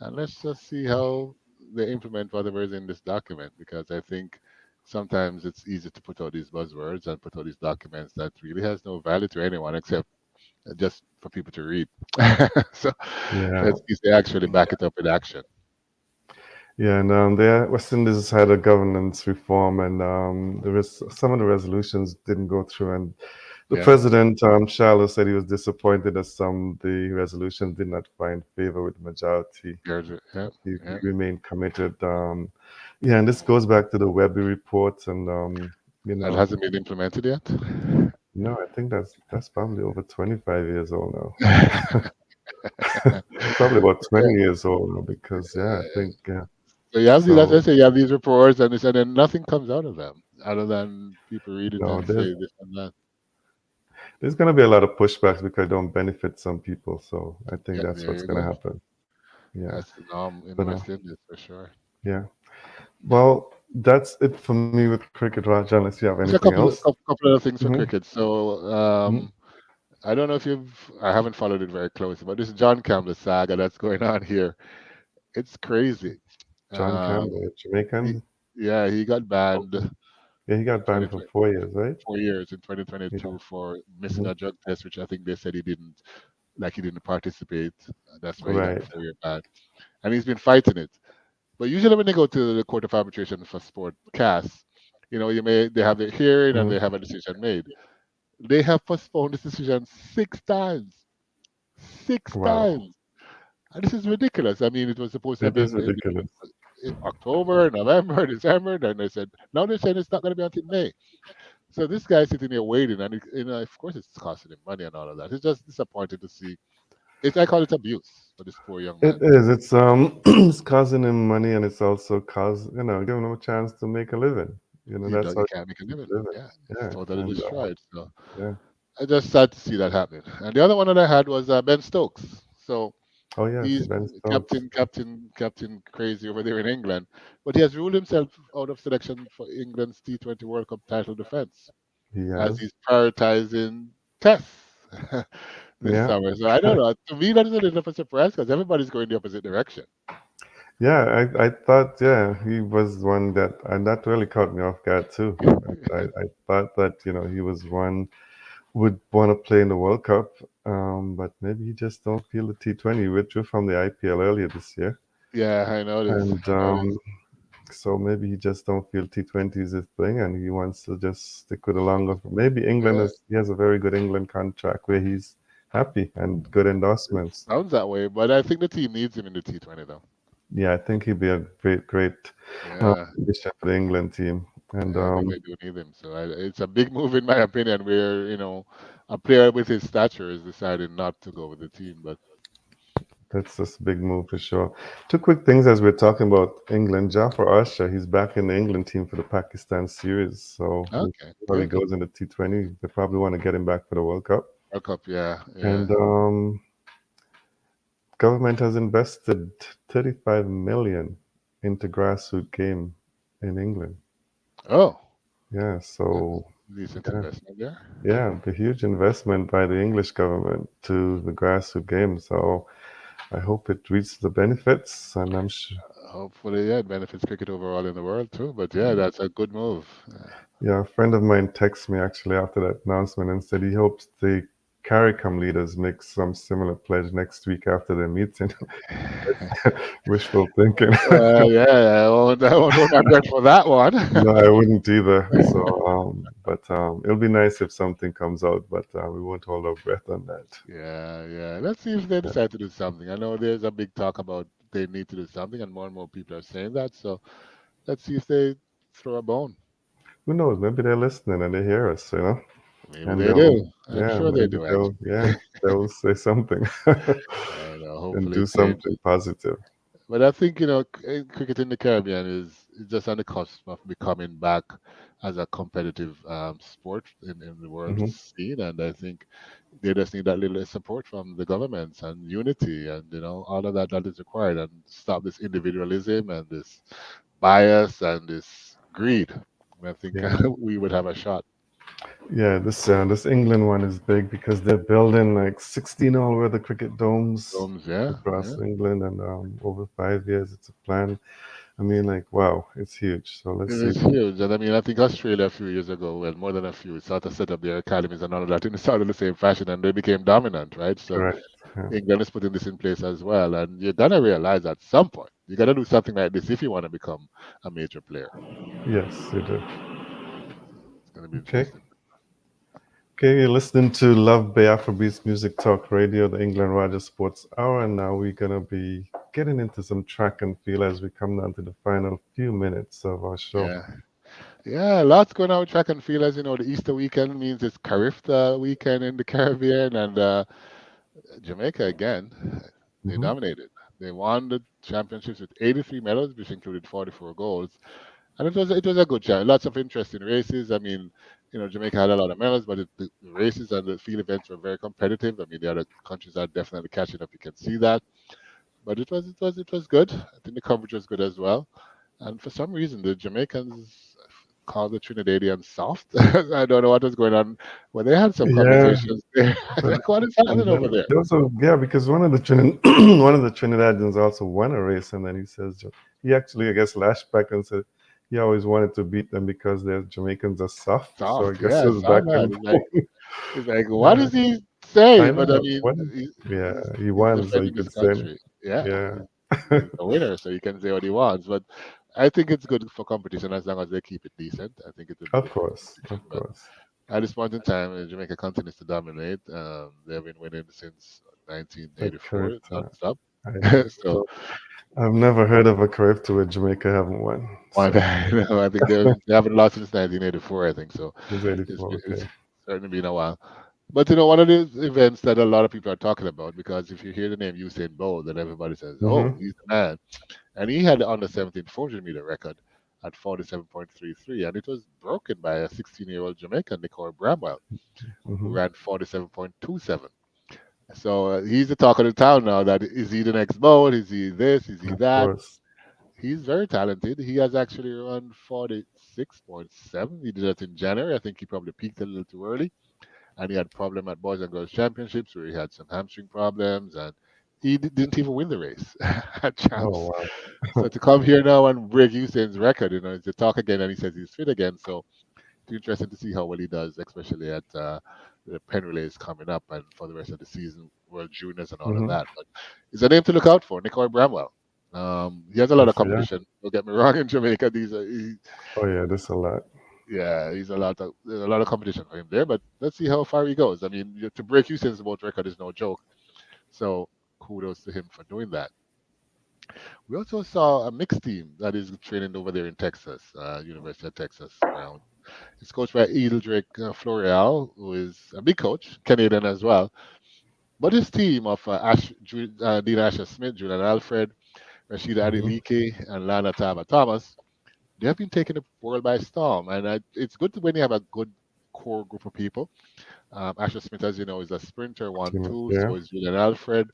And let's just see how they implement whatever is in this document, because I think sometimes it's easy to put out these buzzwords and put out these documents that really has no value to anyone except just for people to read. So yeah, let's see if they actually back it up with action. yeah, and the West Indies had a governance reform, and some of the resolutions didn't go through, and the Yeah, president, Charles, said he was disappointed that some of the resolutions did not find favor with the majority. yeah, He yeah. remained committed. Yeah, and this goes back to the Webby report, and you That know, hasn't been implemented yet. no, I think that's probably over 25 years old now. Probably about Yeah. 20 years old now, because yeah, I think yeah. So you have these, as I So say, you have these reports, and they said, and nothing comes out of them other than people read it no, and say this and that. there's going to be a lot of pushbacks because it don't benefit some people. So I think Yeah, that's there what's you going to go. happen. Yeah, That's the norm in the but West Indies for sure. yeah. Well, that's it for me with cricket, Raj. Unless you have Just a anything else. couple of things for Hmm. cricket. So I don't know if I haven't followed it very closely, but this John Campbell saga that's going on here, it's crazy. John Um, Campbell, he, Jamaican. yeah, he got banned Okay. Yeah, he in got banned for 2020, 4 years, right? 4 years in Yeah. 2022 for missing Hmm. a drug test, which I think they said he didn't, like he didn't participate. That's why he got a Right. 4-year ban, and he's been fighting it. But usually when they go to the Court of Arbitration for sport casts, they have their hearing and Hmm. they have a decision made. They have postponed this decision 6 times. Six Wow. times. And this is ridiculous. I mean, it was supposed to have It is been ridiculous. in October, November, December. Then they said, now they're saying it's not going to be until May. So this guy's sitting here waiting, and of course, it's costing him money and all of that. It's just disappointing to see. I call it abuse for this poor young It man. is. It's it's causing him money, and it's also giving him a chance to make a living. That's He how can't make a he's living. living. Yeah, it's Yeah, totally and destroyed. So yeah. I just sad to see that happening. And the other one that I had was Ben Stokes. So Oh yes, he's Ben Stokes. captain crazy over there in England, but he has ruled himself out of selection for England's T20 World Cup title defense He as has. he's prioritizing tests this Yeah, summer. So I don't know. To me, that is a little of a surprise because everybody's going the opposite direction. yeah. I thought he was one that, and that really caught me off guard too. I thought that he was one would want to play in the World Cup, but maybe he just don't feel the T20. He withdrew from the IPL earlier this year, Yeah, I noticed. and I noticed. so maybe he just don't feel T20 is his thing, and he wants to just stick with a longer. Maybe England Yeah, is he has a very good England contract where he's happy and good it endorsements. sounds that way, but I think the team needs him in the T20 though. Yeah, I think he'd be a great Yeah, addition for the England team. And yeah, I think they do need him. So it's a big move in my opinion, where a player with his stature is deciding not to go with the team. But that's just a big move for sure. Two quick things as we're talking about England. Jafar Archer, he's back in the England team for the Pakistan series. So we'll okay, see how he good. goes in the T20. They probably want to get him back for the World Cup. World Cup, yeah, yeah. And government has invested 35 million into grassroots game in England. Oh, Yeah, that's so decent yeah, investment there. yeah, the huge investment by the English government to the grassroots game. So I hope it reaches the benefits, and I'm sure. Hopefully, yeah, it benefits cricket overall in the world too. But yeah, that's a good move. Yeah, a friend of mine texted me actually after that announcement and said he hopes the CARICOM leaders make some similar pledge next week after their meeting. Wishful thinking. Yeah, I won't hold my breath for that one. No, I wouldn't either. So, but it'll be nice if something comes out, but we won't hold our breath on that. Yeah, yeah. Let's see if they Yeah. decide to do something. I know there's a big talk about they need to do something, and more people are saying that. So let's see if they throw a bone. Who knows? Maybe they're listening and they hear us. Maybe And they do. I'm yeah, sure they maybe do, actually. they'll say something I know. and Hopefully do it changes. something positive. But I think, cricket in the Caribbean is just on the cusp of becoming back as a competitive sport in the world Hmm. scene. And I think they just need that little support from the governments and unity and, all of that is required, and stop this individualism and this bias and this greed. And I think Yeah. we would have a shot. Yeah, this England one is big because they're building like 16 all-weather cricket domes Yeah, across yeah. England, and over 5 years, it's a plan. I mean, like, wow, it's huge. So let's It see. is huge. And I mean, I think Australia a few years ago, well, more than a few, started to set up their academies and all of that in sort of the same fashion, and they became dominant, right? So Correct. Yeah. England is putting this in place as well. And you're going to realize at some point, you got to do something like this if you want to become a major player. Yes, you do. It's going to be Okay. interesting. Okay, you're listening to Love Bay Afrobeats Music Talk Radio, the England Rogers Sports Hour, and now we're gonna be getting into some track and field as we come down to the final few minutes of our show. Yeah. Yeah, lots going on with track and field. As you know, the Easter weekend means it's Carifta weekend in the Caribbean, and Jamaica again, they Hmm. dominated. They won the championships with 83 medals, which included 44 goals. And it was a good challenge. Lots of interesting races. I mean, Jamaica had a lot of medals, but the races and the field events were very competitive. I mean, the other countries are definitely catching up. You can see that. But it was good. I think the coverage was good as well. And for some reason, the Jamaicans call the Trinidadians soft. I don't know what was going on. Well, they had some Yeah. conversations there. And, Like, what is and happening over then there? there was a yeah, because one of the Trinidadians also won a race, and then he says he actually I guess lashed back and said he always wanted to beat them because their Jamaicans are soft. So I Soft, guess yeah, it I was saw back that. and forth. It's like, what Yeah, is he saying? I But I know. mean, When yeah, he he's won, so you defending his could say country. Yeah, yeah. he's a winner, so he can say what he wants. But I think it's good for competition as long as they keep it decent. I think it will be Of good for course, competition. of But course. at this point in time, Jamaica continues to dominate. They've been winning since A 1984, character. non-stop. I So so I've never heard of a character where Jamaica haven't won. one, So no, I think they haven't lost since 1984. I think so. it's It's, 84. it's Okay. certainly been a while. But one of the events that a lot of people are talking about, because if you hear the name Usain Bolt, then everybody says, "Oh, Mm-hmm. he's the man," and he had the under 17 400-meter record at 47.33, and it was broken by a 16-year-old Jamaican, Nicole Bramwell, who Mm-hmm. ran 47.27. So he's the talk of the town now. That is he the next Bolt? Is he this? Is he Of that? course. He's very talented. He has actually run 46.7. He did that in January. I think he probably peaked a little too early, and he had problem at Boys and Girls Championships where he had some hamstring problems, and he didn't even win the race at Oh champs. wow. So to come here now and break Usain's record, to talk again, and he says he's fit again. So it's interesting to see how well he does, especially at the Penn Relays coming up and for the rest of the season, World Juniors and all of Mm-hmm. that. But he's a name to look out for, Nicoy Bramwell. He has a lot of Yeah. competition. Don't get me wrong. In Jamaica, Oh yeah, there's a lot. yeah, there's a lot of competition for him there. But let's see how far he goes. I mean, to break Usain's world record is no joke. So kudos to him for doing that. We also saw a mixed team that is training over there in Texas, University of Texas ground. It's coached by Eldrick Floreal, who is a big coach, Canadian as well. But his team of Dean Asher Smith, Julian Alfred, Rashida Mm-hmm. Adeleke, and Lana Tava Thomas, they have been taking the world by storm. And it's good when you have a good core group of people. Asher Smith, as you know, is a sprinter, one, Team, two. yeah. So is Julian Alfred.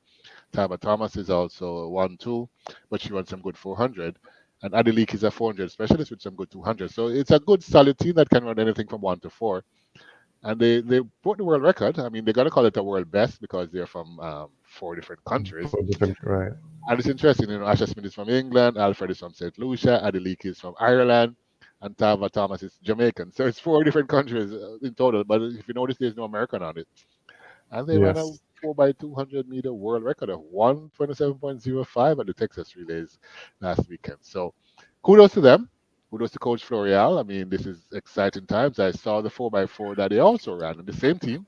Tava Thomas is also 1-2, but she runs some good 400. And Adeleke is a 400 specialist with some good 200. So it's a good solid team that can run anything from 1 to 4. And they broke the world record. I mean, they're going to call it a world best because they're from 4 different countries. For different right. And it's interesting, Asha Smith is from England, Alfred is from St. Lucia, Adeleke is from Ireland, and Tava Thomas is Jamaican. So it's 4 different countries in total. But if you notice, there's no American on it. And they ran a Yes. 4 by 200 meter world record of 1:27.05 at the Texas Relays last weekend. So kudos to them. Kudos to Coach Floreal. I mean, this is exciting times. I saw the 4 by 4 that they also ran, and the same team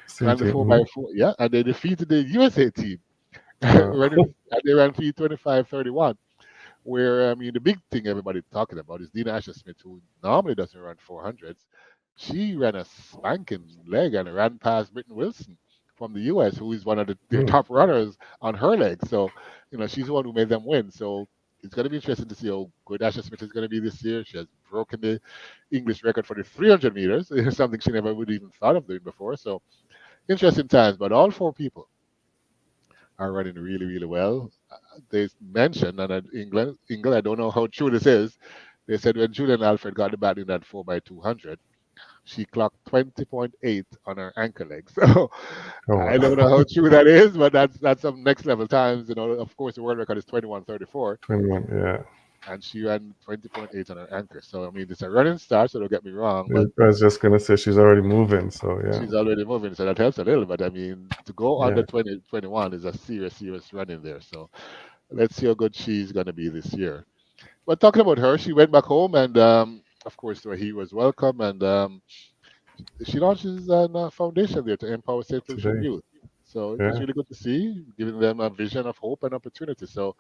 Same ran the team. 4 by 4. Yeah, and they defeated the USA team. Uh, And they ran 3:25.31. Where I mean, the big thing everybody's talking about is Dina Asher Smith, who normally doesn't run 400s. She ran a spanking leg and ran past Britton Wilson from the U.S., who is one of their mm, top runners on her leg. So, she's the one who made them win. So it's going to be interesting to see how good Asher Smith is going to be this year. She has broken the English record for the 300 meters, something she never would even thought of doing before. So interesting times. But all 4 people are running really, really well. They mentioned, and at Ingle, I don't know how true this is. They said when Julian Alfred got the battle in that 4 by 200, she clocked 20.8 on her anchor leg. So oh I don't wow. know how true that is, but that's some next level times. Of course, the world record is 21:34, 21. Yeah. and she ran 20.8 on her anchor. So I mean, it's a running start, so don't get me wrong, but I was just gonna say she's already moving. So yeah. she's already moving, so that helps a little. But I mean, to go under Yeah. 2021 is a serious, serious running there. So let's see how good she's going to be this year. But talking about her, she went back home, and of course, he was welcome, and she launches a foundation there to empower St. Lucian Today. youth. So it was Yeah. really good to see, giving them a vision of hope and opportunity. So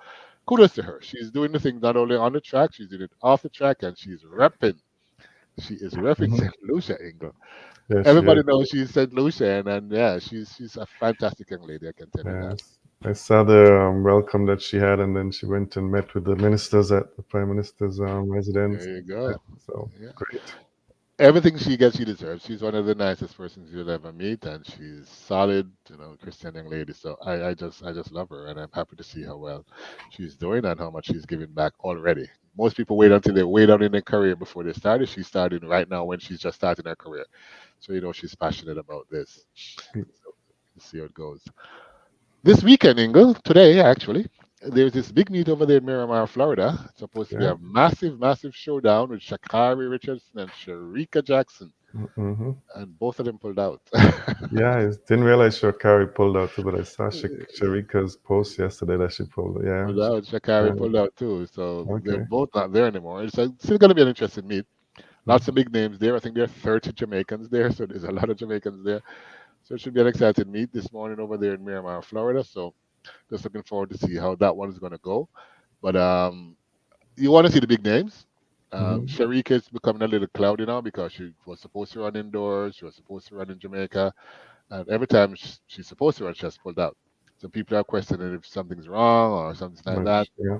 kudos to her. She's doing the thing not only on the track, she's doing it off the track, and she's repping. She is repping Hmm. St. Lucia, Ingle. Yeah, she Everybody is. knows she's St. Lucia, and yeah, she's a fantastic young lady. I can tell you that. Yes. I saw the welcome that she had, and then she went and met with the ministers at the prime minister's residence. There you go. So Yeah. great. Everything she gets, she deserves. She's one of the nicest persons you'll ever meet, and she's solid, Christian young lady. So I just love her, and I'm happy to see how well she's doing and how much she's giving back already. Most people wait until they're way down in their career before they started. She's starting right now when she's just starting her career. So, she's passionate about this. So, let's see how it goes. This weekend, Ingle, today actually, there's this big meet over there in Miramar, Florida. It's supposed to be Yeah. a massive, massive showdown with Shakari Richardson and Sharika Jackson, Mm-hmm. and both of them pulled out. Yeah, I didn't realize Shakari pulled out too, but I saw Sharika's post yesterday that she pulled. Yeah. Pulled out. Shakari Yeah. pulled out too, so they're Okay. both not there anymore. It's still going to be an interesting meet. Lots of big names there. I think there are 30 Jamaicans there, so there's a lot of Jamaicans there. So it should be an exciting meet this morning over there in Miramar, Florida. So just looking forward to see how that one is going to go. But you want to see the big names. Mm-hmm. Sharika is becoming a little cloudy now because she was supposed to run indoors. She was supposed to run in Jamaica. And every time she's supposed to run, she has pulled out. So people are questioning if something's wrong or something like that. Yeah.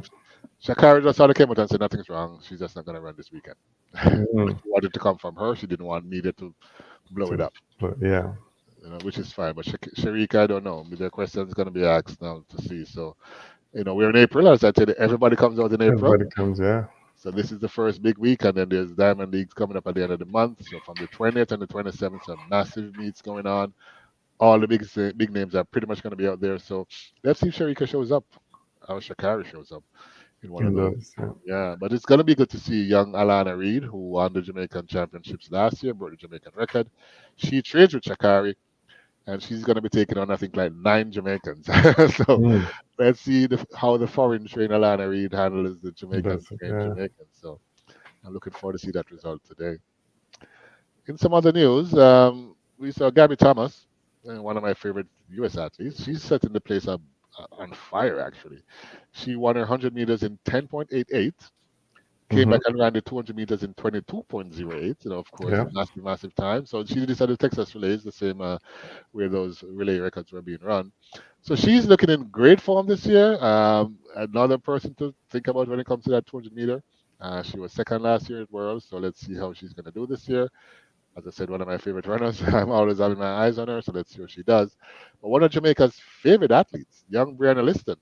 Shakari just sort of came out and said nothing's wrong. She's just not going to run this weekend. But Mm-hmm. she wanted to come from her. She didn't want media to blow it So, up, but yeah, which is fine. But Sharika, I don't know. The question is going to be asked now to see. So, we're in April. As I said, everybody comes out in April. everybody comes. Yeah. So this is the first big week, and then there's Diamond Leagues coming up at the end of the month. So from the 20th and the 27th, some massive meets going on. All the big names are pretty much going to be out there. So let's see if Sharika shows up, or Shakari shows up in one of In those. those. Yeah. Yeah, but it's going to be good to see young Alana Reid, who won the Jamaican Championships last year, broke the Jamaican record. She trains with Shakari, and she's going to be taking on, I think, like 9 Jamaicans. So Mm. let's see how the foreign trained Alana Reid handles the Jamaican That's it. trained Yeah. Jamaicans. So I'm looking forward to see that result today. In some other news, we saw Gabby Thomas, one of my favorite U.S. athletes. She's setting the place up on fire, actually. She won her 100 meters in 10.88, came Mm-hmm. back and ran the 200 meters in 22.08. Of course, a Yeah. massive, massive time. So she decided Texas relays, the same where those relay records were being run. So she's looking in great form this year. Another person to think about when it comes to that 200 meter. She was second last year at Worlds, so let's see how she's going to do this year. As I said, one of my favorite runners. I'm always having my eyes on her, so let's see what she does. But one of Jamaica's favorite athletes, young Brianna Liston.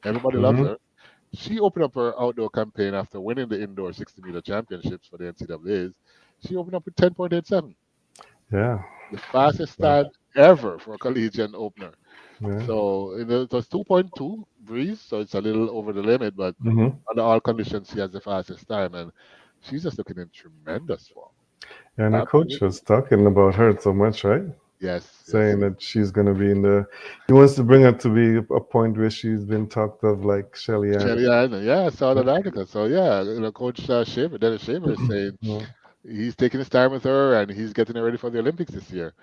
Everybody loves Mm-hmm. her. She opened up her outdoor campaign after winning the indoor 60-meter championships for the NCAAs. She opened up with 10.87, Yeah. the fastest Wow. time ever for a collegiate opener. Yeah. So it was 2.2 breeze, so it's a little over the limit, but Mm-hmm. under all conditions, she has the fastest time, and she's just looking in tremendous form. And the coach Absolutely. was talking about her so much, right? Yes, yes, Saying yes. that she's going to be in the. He wants to bring her to be a point where she's been talked of like Shelly Ann. Shelly Ann, yeah, I saw that article. So yeah, Coach Shaver, Dennis Shaver, is saying Mm, he's taking his time with her and he's getting her ready for the Olympics this year.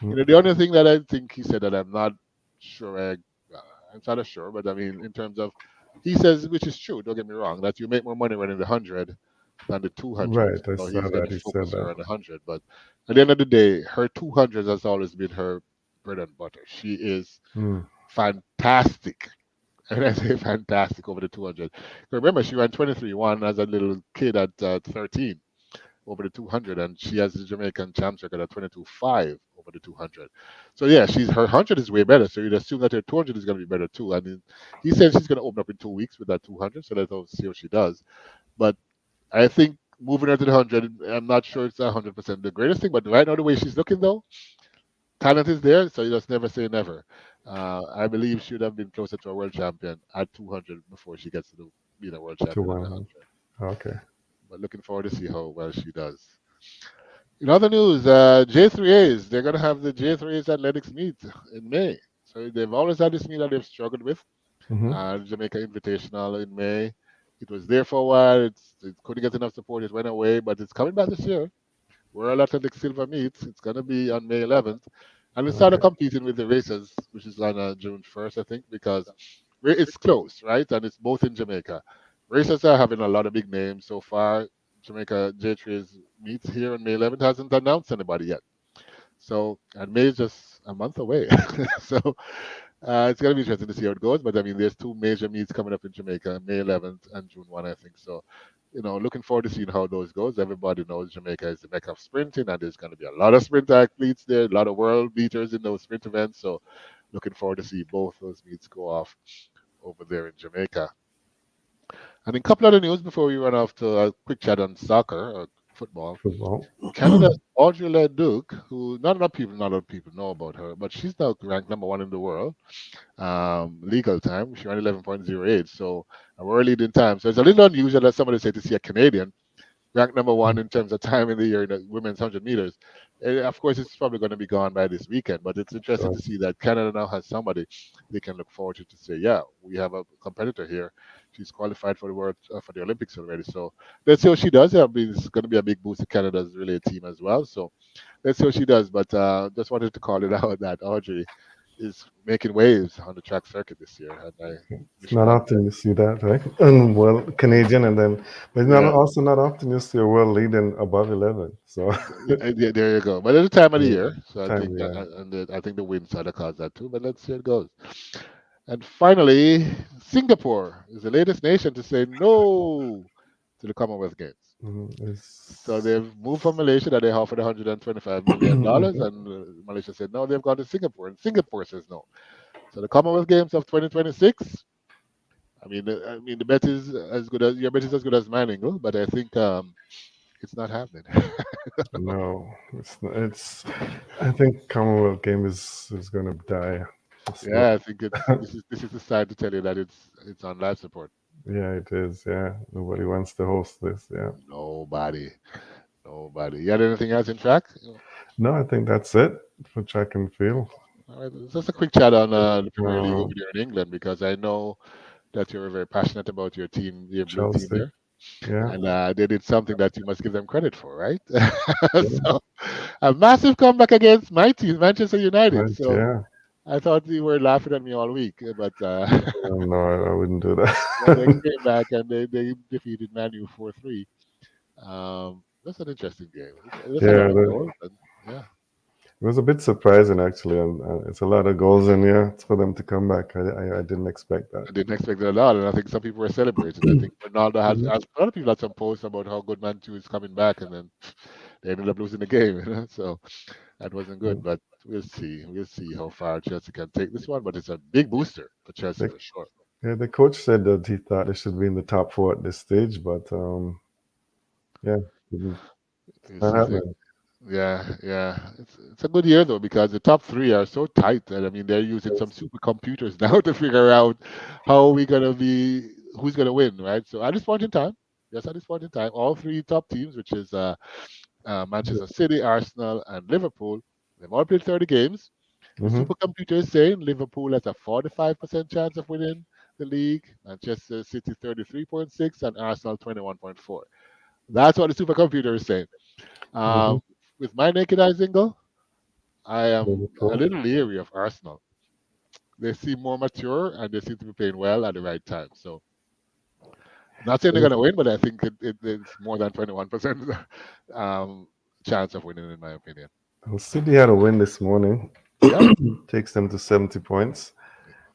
mm, The only thing that I think he said that I'm not sure, I'm sort of sure, but I mean, in terms of, he says, which is true, don't get me wrong, that you make more money running the 100 than the 200. right, I So saw he's going that. to He said focus that. her on the 100. But at the end of the day, her 200 has always been her bread and butter. She is Mm, fantastic. And I say fantastic over the 200. Remember, she ran 23-1 as a little kid at 13 over the 200, and she has the Jamaican champs record at 22.5 over the 200. So yeah, she's her 100 is way better. So you'd assume that her 200 is going to be better too. I mean, he said she's going to open up in 2 weeks with that 200, so let's see what she does. But I think moving her to the 100, I'm not sure it's 100% the greatest thing. But right now, the way she's looking though, talent is there, so you just never say never. I believe she would have been closer to a world champion at 200 before she gets to being a world to champion at the 100. 100. Okay. But looking forward to see how well she does. In other news, J3As, they're going to have the J3As Athletics meet in May. So they've always had this meet that they've struggled with. Mm-hmm. Jamaica Invitational in May. It was there for a while. It couldn't get enough support. It went away, but it's coming back this year. World Athletics Silver meets. It's going to be on May 11th. And we started Okay. competing with the races, which is on June 1st, I think, because it's close, right? And it's both in Jamaica. Racers are having a lot of big names so far. Jamaica J3's meets here on May 11th hasn't announced anybody yet. So, and May is just a month away. So, it's going to be interesting to see how it goes. But I mean, there's two major meets coming up in Jamaica, May 11th and June 1, I think. So, looking forward to seeing how those goes. Everybody knows Jamaica is the mecca of sprinting, and there's going to be a lot of sprint athletes there, a lot of world beaters in those sprint events. So, looking forward to see both those meets go off over there in Jamaica. And a couple other news before we run off to a quick chat on soccer or football. Football. Canada's Audrey Leduc, who not a lot of people know about her, but she's now ranked number one in the world. Legal time, she ran 11.08, so a world leading time. So it's a little unusual that somebody say to see a Canadian ranked number one in terms of time in the year in the women's 100 meters. Of course, it's probably going to be gone by this weekend, but it's interesting Sure. to see that Canada now has somebody they can look forward to say, yeah, we have a competitor here. She's qualified for the world for the Olympics already. So let's see how she does. It's going to be a big boost to Canada's relay team as well. So let's see how she does. But just wanted to call it out that Audrey is making waves on the track circuit this year, and I It's wish her not all the best. often you see that, right? And well, Canadian, and then, but it's not Yeah. also not often you see a world leading above 11. So, Yeah, there you go. But it's the time of the yeah, year, so I time, think yeah. I think the wind side of cause that too. But let's see how it goes. And finally, Singapore is the latest nation to say no to the Commonwealth Games. So It's they've moved from Malaysia that they offered $125 million, and Malaysia said no. They've gone to Singapore, and Singapore says no. So the Commonwealth Games of 2026. I mean, the bet is as good as your bet is as good as mine, Ingle, but I think it's not happening. no, it's. I think Commonwealth game is going to die. Yeah, I think this is the sign to tell you that it's on life support. Yeah, it is. Yeah, nobody wants to host this. Yeah. Nobody, nobody. You had anything else in track? No, I think that's it for track and field. All right, just a quick chat on the Premier League over Um, there in England because I know that you're very passionate about your team, your blue team Chelsea. there, Yeah. and they did something that you must give them credit for, right? Yeah. So a massive comeback against my team, Manchester United. Right. So Yeah. I thought you were laughing at me all week, but No, I wouldn't do yeah, they that. came back and they defeated Manu 4-3. That's an interesting game. There's a lot Yeah, of goals, and yeah, it was a bit surprising actually, and it's a lot of goals in here. It's for them to come back. I didn't expect that. I didn't expect it a lot, and I think some people were celebrating. I think Ronaldo Mhm. has a lot of people had some posts about how good Man 2 is coming back, and then they ended up losing the game. So that wasn't good, but we'll see. We'll see how far Chelsea can take this one, but it's a big booster for Chelsea The, for sure. yeah, the coach said that he thought they should be in the top four at this stage, but yeah, didn't- We'll not see if they happening. Yeah, yeah. It's a good year though because the top three are so tight that I mean they're using some supercomputers now to figure out how we gonna be who's gonna win, right? So at this point in time, yes, at this point in time, all three top teams, which is Manchester City, Arsenal, and Liverpool, they've all played 30 games. The Mm-hmm. supercomputer is saying Liverpool has a 45% chance of winning the league, Manchester City 33.6, and Arsenal 21.4. That's what the supercomputer is saying. Mm-hmm. Um, with my naked eye, Zingle, I am a Liverpool. little leery of Arsenal. They seem more mature and they seem to be playing well at the right time. So, not saying they're going to win, but I think it's more than 21% um, chance of winning, in my opinion. Well, City had a win this morning. Yep, Takes them to 70 points,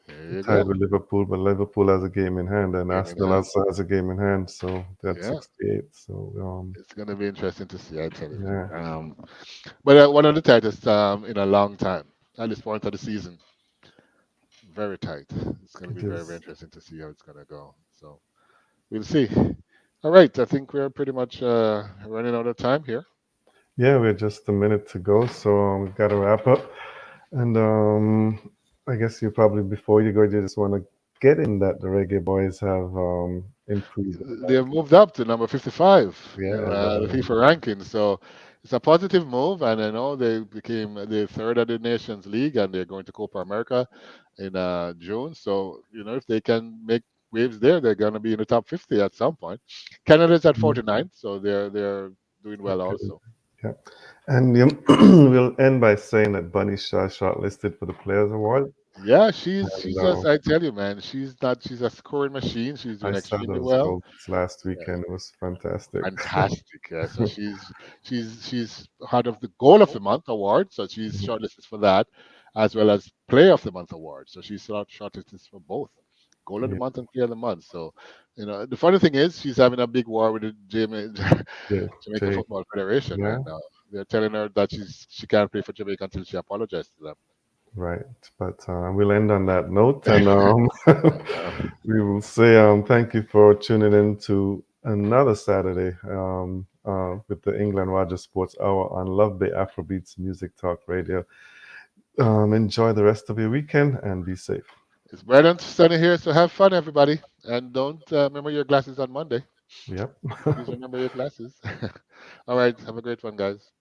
there you tied go. with Liverpool, but Liverpool has a game in hand, and Game in Arsenal hand. also has a game in hand, so that's Yeah, 68. So it's going to be interesting to see, I tell you. yeah, But one of the tightest in a long time at this point of the season. Very tight. It's going to it be very, very is. interesting to see how it's going to go. So, we'll see. All right, I think we're pretty much running out of time here. Yeah, we're just a minute to go, so we've got to wrap up. And I guess you probably before you go, you just want to get in that the Reggae Boys have improved. They've moved up to number 55 Yeah, in the FIFA ranking. So it's a positive move, and I know they became the third at the Nations League, and they're going to Copa America in June. So if they can make waves there, they're going to be in the top 50 at some point. Canada's at Mhm. 49, so they're doing well Okay. also. Yeah, and we'll end by saying that Bunny Shaw shortlisted for the Players Award. Yeah, she's And she's just I tell you, man, she's a scoring machine. She's I doing saw extremely those well. goals last weekend. It was fantastic. Fantastic. Yeah. So she's part of the Goal of the Month award. So she's shortlisted for that, as well as Player of the Month award. So she's shortlisted for both Goal of the Yeah, Month and Player of the Month. So the funny thing is she's having a big war with the yeah, Jamaica Jake. Football Federation, Yeah, and they're telling her that she can't play for Jamaica until she apologizes to them. Right. But we'll end on that note, and Uh, we will say thank you for tuning in to another Saturday with the England Rogers Sports Hour on Love Bay Afrobeats Music Talk Radio. Enjoy the rest of your weekend and be safe. it's bright and sunny here, so have fun, everybody. And don't remember your glasses on Monday. Yep. Please remember your glasses. All right. Have a great one, guys.